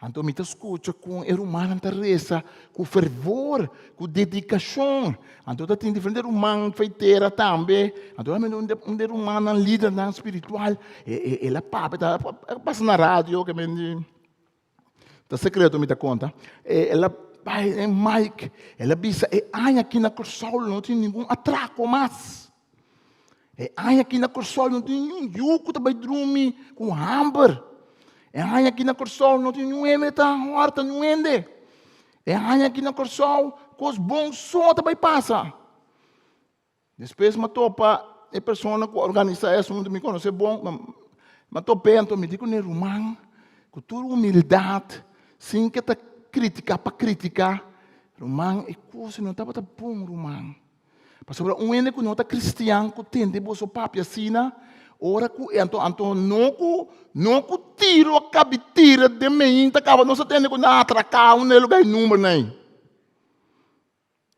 Então, me escuta com o humano que reza, com fervor, com dedicação. Então, tem diferentes humanos feiteira também. Então, um humano líder espiritual. Ela passa na rádio, que me tá secreto, me dá conta. Ela vai em Mike, ela diz, aqui na Corsol não tem nenhum atraco mais. Aqui na Corsol não tem nenhum yuco que vai dormir com hamburger. Aqui na Corsol não tem nenhum emeta, horta, nenhum ende. Aqui na Corsol, com os bons só também passa. Depois me topa, a pessoa que organiza isso, não me conhece bom, me topa, então me digo, né, Romão, com toda humildade, sem que te criticar para criticar, Romão, e coisa não estava bom, Romão. Mas sobre um ende que não está cristiano, que tem de bolso papo assim, ora que então não que tiro a cabitira de mim, acaba não se tem que não atracar um lugar número nem.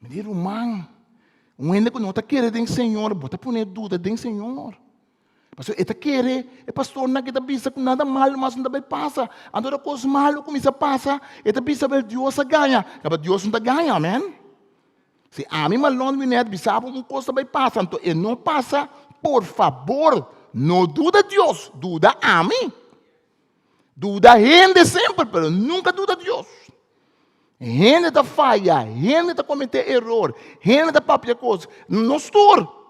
Me diz, Romão, um ende que não está querendo em Senhor, bota por dúvida em Senhor. Pastor, ele quer, o pastor não quer pensar que nada mal, mas não vai passar. Agora, coisa mal começa a passar, ele pensa que Deus ganha. Mas Deus não ganha, amém? Se a mim malão me net, pensava uma coisa vai passar, então ele não passa, por favor, não duda Deus, duda a mim. Duda a gente sempre, mas nunca duda Deus. Gente da falha, gente da cometer erro, gente da própria coisa. Não estou.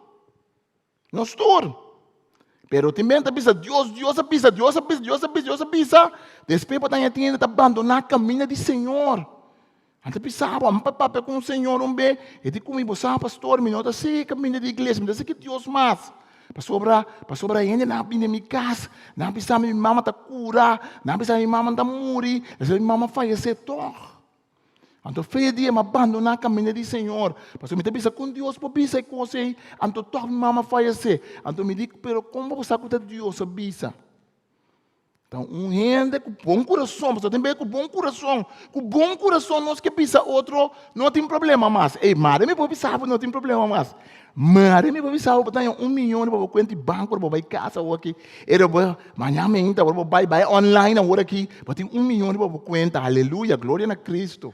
Pero também pensa, Deus avisa. Depois você tem que abandonar o caminho do Senhor. Antes pensava, papá com o Senhor, e digo comigo, pastor, me nota assim, caminho da igreja, me nota que Deus mais. Para sobra ainda, não vim minha casa, não pensava minha mamãe está cura, não pensava minha mamãe está morrer, minha mamãe falecer todo. Então, foi dia me abandonar o caminho do Senhor. Pastor, me pensa com Deus, para pensar com você, então toda minha mamãe falecer. Então, me digo, pero como você sabe que Deus avisa? Então, gente com bom coração, você tem que com bom coração. Com bom coração, nós que pensa outro, não tem problema mais. Ei, madre, me pode pensar, não tem problema mais. Madre, me pode pensar, eu tenho 1 milhão, eu vou contar em banco, eu vou ir casa, eu vou aqui. Eu vou, amanhã, eu vou buy online, eu vou aqui. Eu tenho 1 milhão, eu vou contar. Aleluia, glória a Cristo.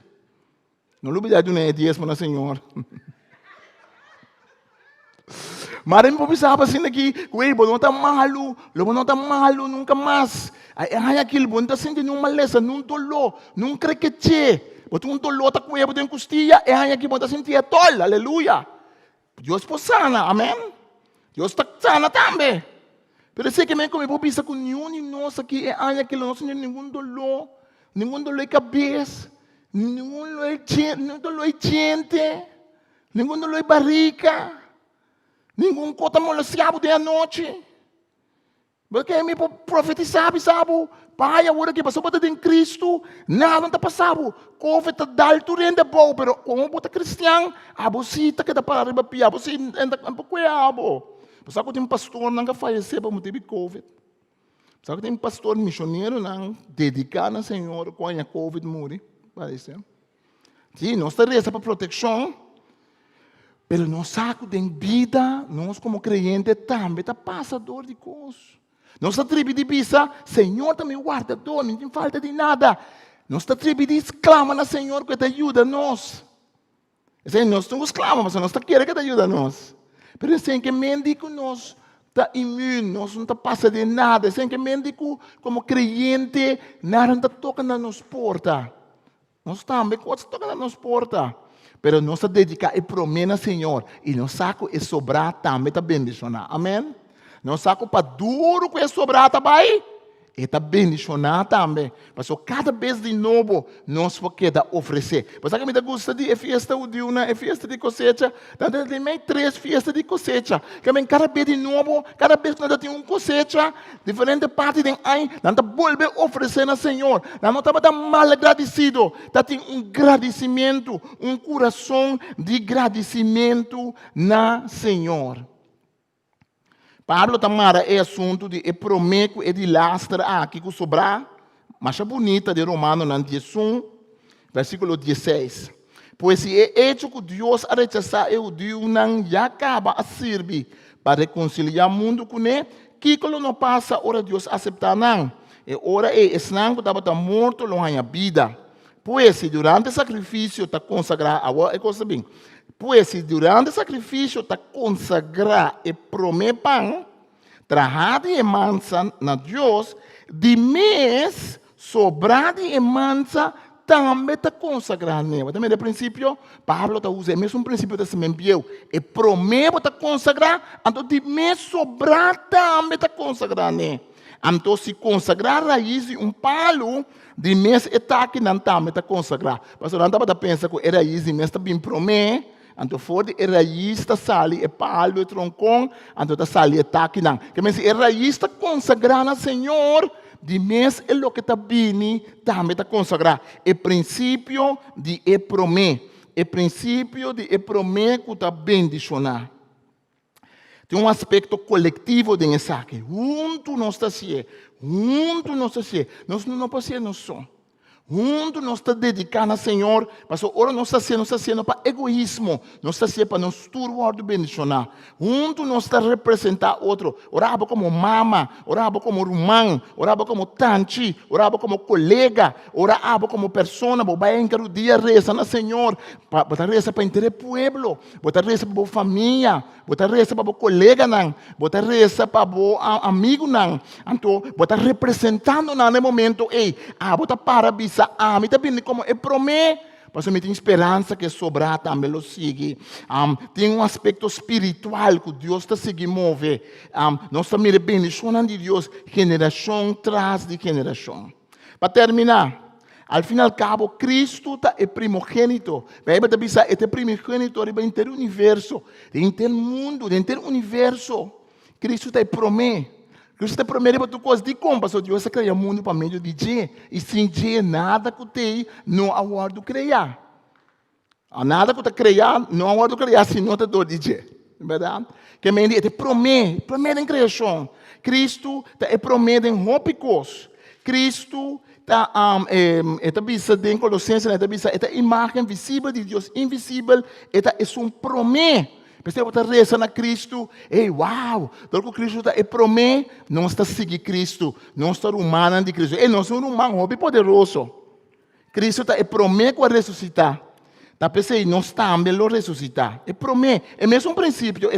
Não olvide de uma diezmo na Senhor. Mas eu pensava assim aqui, o não está malo, nunca mais. Aí aquilo, não está sentindo uma maleza, não dolor, não crequete. Bote dolor, está com ele, bote costilha, e aí aqui, está sentindo tol, aleluia. Deus pode sana, amém? Deus está sana também. Mas sei que me como eu penso com nenhum de nós aqui, e aí aquilo, não sente nenhum dolor de cabeça, nenhum dolor de gente, nenhum dolor de barriga. Ninguém conta molestiado de noite. Porque me profetizar, sabe? Pai, agora que passou para em Cristo, nada está passando. Covid está dando tudo ainda bom, mas como você é cristiano, você está que dá para arriba pia, você ainda um pouco é abo. Você que tem um pastor não faleceu para motivo de Covid. Você que tem um pastor missionário não dedicado ao Senhor quando a Covid morre, parece. Sim, nós temos para proteção. Pero nós saco de vida, nós como crentes também está passador de coisas. Nossa tribo de bisa, Senhor também guardador, não tem falta de nada. Nossa tribo de exclama no Senhor que te ajuda a nós. Nós não exclamamos, mas nós queremos que te ajude a nós. Pero assim que mendigo nós, está imune, nós não está passa de nada. Simplesmente como crente, nada está tocando na nossa porta. Nós também coisas tocando na nossa porta. Pero nós está dedicado e promena Senhor. E nós saco e sobrar também está bendicionar. Amém? Nós saco para duro que é sobrar também. E está bendicionar também. Mas cada vez de novo, nós vamos querer oferecer. Mas a gente gosta de festa de uma, festa de cosecha. Tem mais 3 festas de cosecha. Cada vez de novo, cada vez que nós temos cosecha, diferente parte de ano, nós volve a oferecer ao Senhor. Nós não estamos mal agradecidos. Nós temos agradecimento, coração de agradecimento na Senhor. Pablo tamara é assunto de prometo e de lastra aqui que sobrar, mas é bonita de Romano na 11, versículo 16. Pois se é hecho que Deus a rechazar o Deus não já acaba a servir para reconciliar o mundo com ele, que não passa ora Deus aceitar não. E ora é esnang que estava morto longe a vida. Pois se durante o sacrifício está consagrado, agora é coisa bem. Pois se durante o sacrifício está consagrado e promepan, trajado e mansa na Deus, de mês sobrado e mansa também está consagrado nele. Também no princípio, Pablo está usando mesmo princípio da semente. E prometo está consagrado, então de mês sobrado também está consagrado nele. Então se consagrar raiz de palo, de mês está aqui não também está consagrado. Mas não estava a pensar que era raiz de mês está bem prometo. Então, fora de raiz está sali, é palo, é troncão, então está sali, é taque, não. Que mas a raiz está consagrada ao Senhor, de mês é o que está bem, também está consagrado. É princípio de promê, é princípio de promê que está bendicionar. Tem aspecto coletivo dessa aqui. Junto nós está assim, junto nós está assim. Nós não podemos ser nós só. Junto nós está dedicando ao Senhor, mas agora nós está sendo para egoísmo, nós está sendo para nós turbo bendicionar. Junto nós está representar outro, orava como mama, orava como irmão, orava como tanti, orava como colega, orava como pessoa, vai encarar o dia reza no Senhor, botar reza para interesse pueblo, botar reza para a família, botar reza para o colega não, botar reza para o amigo não, então botar representando no momento, botar parabéns. Me está vendo como é promê, mas eu tenho esperança que sobrar também lo sigue. Tem aspecto espiritual que Deus está seguindo mover. Nós estamos bendicionando de Deus geração tras de geração. Para terminar, al fim e al cabo, Cristo é primogênito. Vai pensar, é primogênito do inteiro universo, do inteiro mundo, do inteiro universo. Cristo é promê. Cristo promete para tu coisa de como, pastor Deus criou o mundo para meio de dia. E sem dia, nada que tem, não há hora criar. Nada que tu criar, não há hora criar, se não te dou de dia. Verdade? Que me diz, promete em criação. Cristo é promete em rópicos. Cristo está vista em Colossenses, está vista, é a imagem visível de Deus, invisível, é um promete. Você está rezando a Cristo, uau, porque Cristo é promete, não está seguindo Cristo, não está humana de Cristo. Não é um humano poderoso. Cristo é promete que vai ressuscitar. Tá pensando, não está também ressuscitar. É promete, é mesmo um princípio,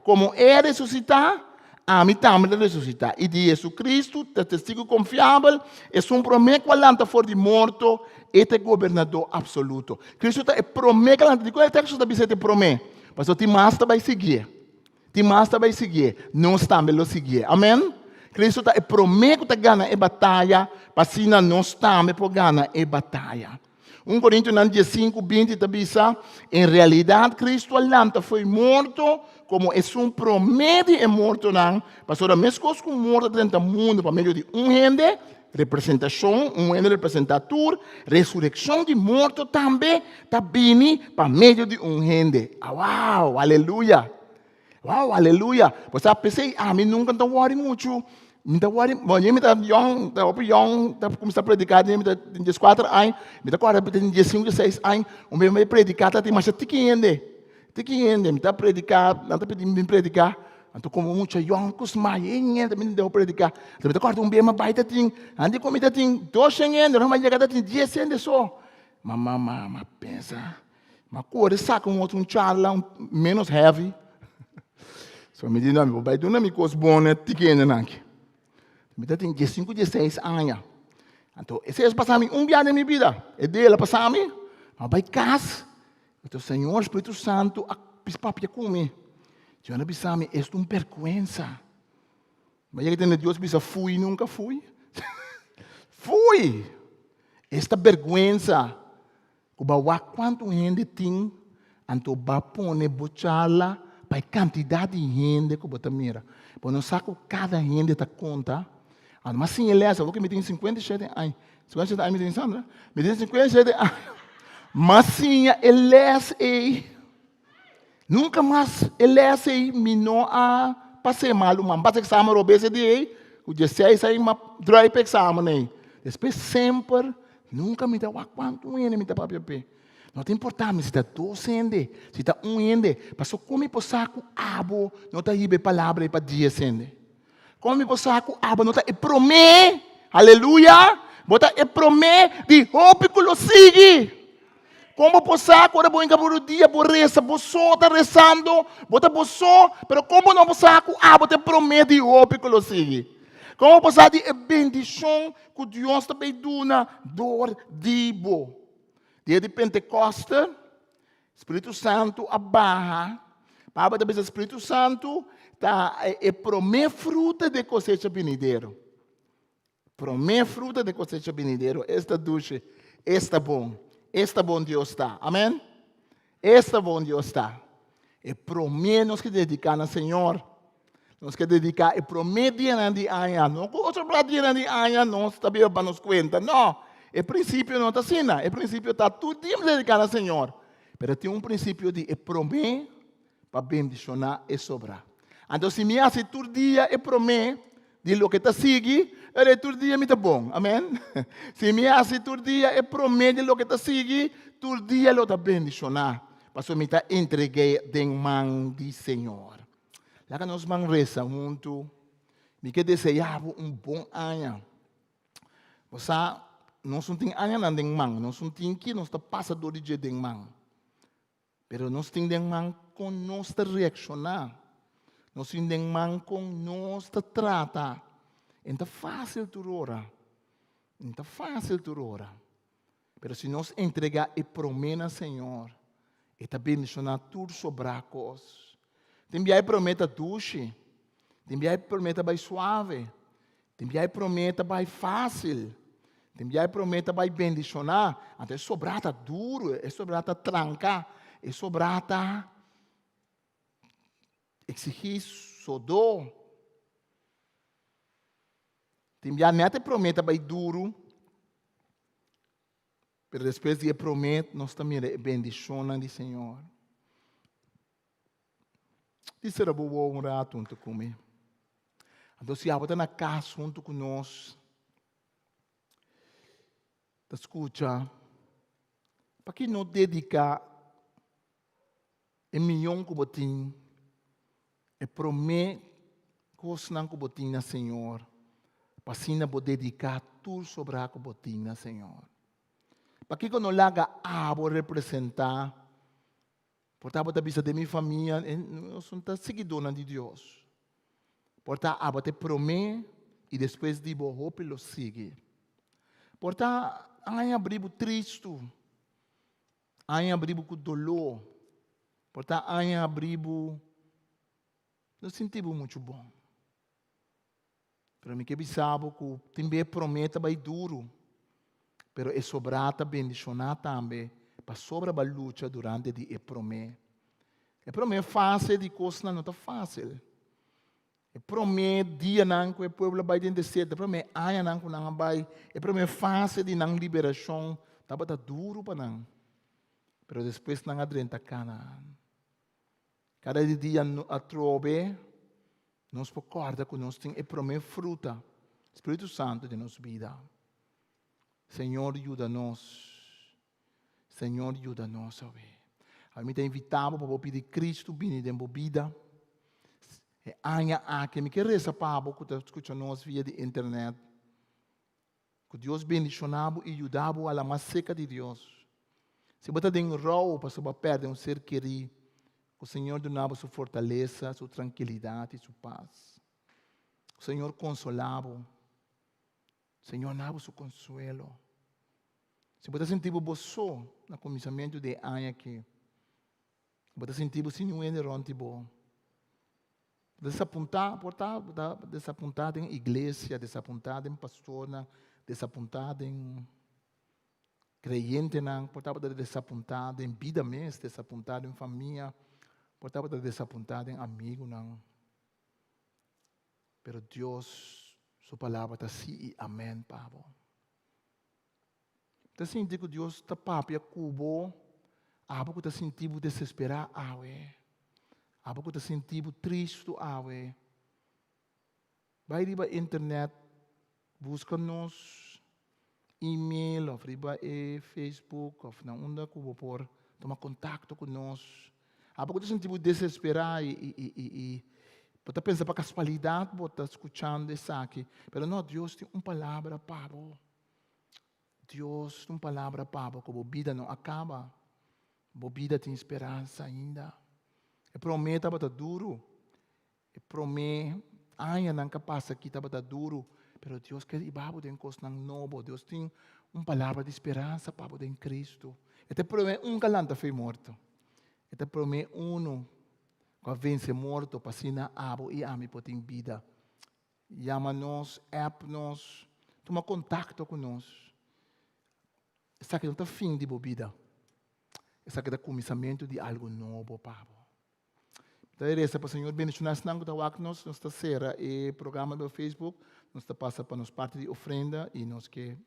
como é ressuscitar, a mim também ressuscitar. E de Jesus Cristo, testigo confiável, é um promete que vai fora de morto, é governador absoluto. Cristo é promete que vai qual é o texto da Bíblia promete? Mas o Timasta vai seguir. Timasta vai seguir. Nós também lo seguir. Amém? Cristo é promete que ganha a batalha, para assim nós também podemos ganhar a batalha. 1 Coríntios 15:20 está dizendo, em realidade Cristo alanta foi morto, como é um promete é morto não, mas a mesma coisa que morto dentro do mundo, para meio de gente, representação, representador, ressurreição de morto também está vindo para meio de gente. Uau, aleluia. Uau, aleluia. Você pensei, mim nunca está worry muito. Me está worry, bom, eu me está young, está começando a predicar, eu me está 14 anos, me está agora tem 15, 16 anos, o meu me predicar, está tem mais tiquinho, me está predicar, não está pedindo predicar. Então, como muito yonkos mayenha, também deu predicar. Também corta bem uma baita ting. Andi como está ting 2 anos, não mais chega tem 10 anos só. Mas pensa, mas cor saca outro charla menos heavy. So, me diz, não, vai dar coisa boa, pequena, não. Me tem 5, 16 anos. Então, esse é passar dia na minha vida. É dele passar mas vai casa. Então, Senhor, Espírito Santo, a papia comigo. Eu não pensava, é uma vergonha. Mas ele tem Deus, pensa, fui, nunca fui. Fui. Esta vergonha, quanto gente tem, então vai pôr bochala para a quantidade de gente que você mira. Porque não sabe que cada gente está conta. Mas sim, ele é, que me tem 57 anos. 57 anos, me tem Sandra? Me tem 57 anos. Mas sim, ele é, nunca mais ele é, me não a passei mal, mas passa exame, robesse de aí, o 16 aí, mas drive para exame, depois sempre, nunca me dá quanto ende me dá para papel. Não tem importância se está 2 ende, se está 1 ende, passou come por saco abo, não está aí palavra para 10 ende. Come por saco abo, não está e promete, aleluia, bota e promete de hope que lo sigue. Como por saco, ora boa por dia, por reza, por só está rezando, bota por só, pero como não por saco, bota promete de hope que lo sigue. Como por saco de bendição que Deus está pedindo, dor dibo. Dia de Pentecostes, Espírito Santo abarra, para o Espírito Santo tá promete fruta de cosecha venideiro. Promete fruta de cosecha venideiro. Esta duche, esta bom Deus está. Amém? Esta bom Deus está. E promete nos que dedicar ao Senhor. Nos que dedicar e promete dia de ano. Não com outro dia de ano, não está bem para nos conta. Não. O princípio não está assim. O princípio está tudo dia dedicar ao Senhor. Mas tem princípio de promete para bendicionar e sobrar. Então, se me hace todo dia e promete de lo que está seguindo, todo dia me está bom. Amém? Se me hace todo dia e promete de lo que está seguindo, todo dia lo está bendicionar. Pastor, me está entregue de mão do Senhor. Lá que nós vamos rezar muito, me quer desejar bom ano. Você não tem ano na de mão, não tem que nós está passando de dia de mão. Pero nós tem de mão com nós reaccionar. Nós tem de mão com nós tratar. Não é fácil tu orar. Não é fácil tu orar. Pero se nós entregar e prometer ao Senhor, está bendicionar tudo sobre as coisas. Também prometa duche. Também prometa vai suave. Também prometa vai fácil. Também prometa vai bendicionar. Até sobrata duro, é sobrata tranca, é sobrata exigir sodor. Também não te prometa vai duro. Mas depois de promete, nós também bendicionamos do Senhor. Isso era bom orar junto comigo. Então, se você está na casa junto conosco, escuta, para que não dedicar milhão que você tem, e promete coisas que você tem, Senhor, para assim não dedicar tudo sobre a que você tem, Senhor. Para que não laga vou representar, portanto, a de minha família, eu sou seguidora de Deus. Portanto, você promete e depois de hope lo sigue. Portanto, aí abriu triste, aí abriu com dolor, portanto, aí abriu, não sentimos muito bom. Para mim que sabe que também promete vai duro, pero é sobrata bendicionar também para sobre a luta durante a promete. A promete fácil de coisa não está fácil. A promete dia não que o povo vai dentro de certo, a promete aia não que não vai, a promete fácil de não liberação, estava duro para não. Pero depois não adrenta cana. Cada dia a trove, nós recorda que nós temos a promete fruta, Espírito Santo de nossa vida. Senhor, ajuda-nos. Senhor, ajuda-nos, a mim te invitamos para pedir Cristo vir em minha vida. E anha que me quer reza para que escuta nós via de internet. Que Deus bendicionava e ajudava a la mais seca de Deus. Se você tem roupa para você perder ser querido, O Senhor donava sua fortaleza, sua tranquilidade e sua paz. O Senhor consolava. O Senhor dava seu consuelo. Se você sentir você no começamento de ano aqui, você sentir você não é de ronde bom. Desapontado em igreja, desapontado em pastor, desapontado em creyente, portava desapontado em vida mesmo, desapontado em família, portava desapontado em amigo, não. Pero Deus, sua palavra está sim e amém, Pablo. Está sentindo que Deus está papia cubo, abo que está sentindo desesperado, abo que está sentindo triste, vai riba internet, busca-nos e-mail, ou riba Facebook, ou na onda cubo por tomar contato conosco. Abo que está sentindo desesperado e pode pensar para casualidade, pode estar escutando isso aqui, mas não, Deus tem uma palavra, Pablo. Deus tem uma palavra, Pablo, que a vida não acaba. A vida tem esperança ainda. E promete que está duro. E promete, não capaz aqui está duro. Mas Deus quer ibabo tem coisa novo. Deus tem uma palavra de esperança, Pablo, em Cristo. E te promete galante foi morto. E te promete que vence morto, para sina abo e ami por ter vida. Chama-nos, app-nos, toma contato conosco. Essa aqui não está fim de vida. Essa aqui é o começamento de algo novo, Pablo. Então, resta para o Senhor bendicionar se não está nós está será e programa do Facebook, nós está passa para nos parte de ofrenda e nós que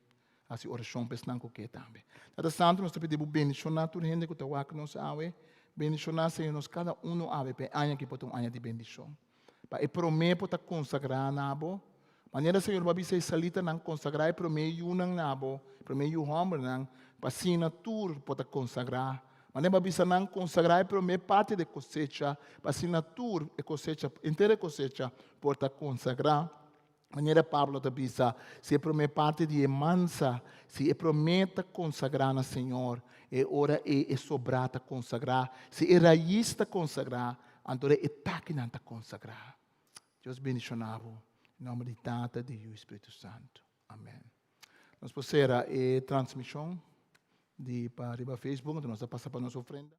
assim oração para não que também. Então, santo nós está pedindo bendicionar tudo gente que está nós ave, bendicionar Senhor nós cada ave para ano que pode ano de bendição. Para e prometo para consagrar nabo. Maneira Senhor babi sei salita nang consagrar promeio nang nabo, promeio homem nang pasina tur pode consagrar. Maneira babi sa nang consagrar promeio parte de cosecha, pasina tur e cosecha inteira cosecha pode consagrar. Maneira Pablo te bisa, se promeio parte de emansa, se prometa consagrar na Senhor, e ora é sobrata consagrar, se é raísta consagrar, então é taque nanta consagrar. Deus bendicionavo. Em nome de Tata, de e Espírito Santo. Amém. Nós possera a transmissão para o Facebook, nós passamos para a nossa ofrenda.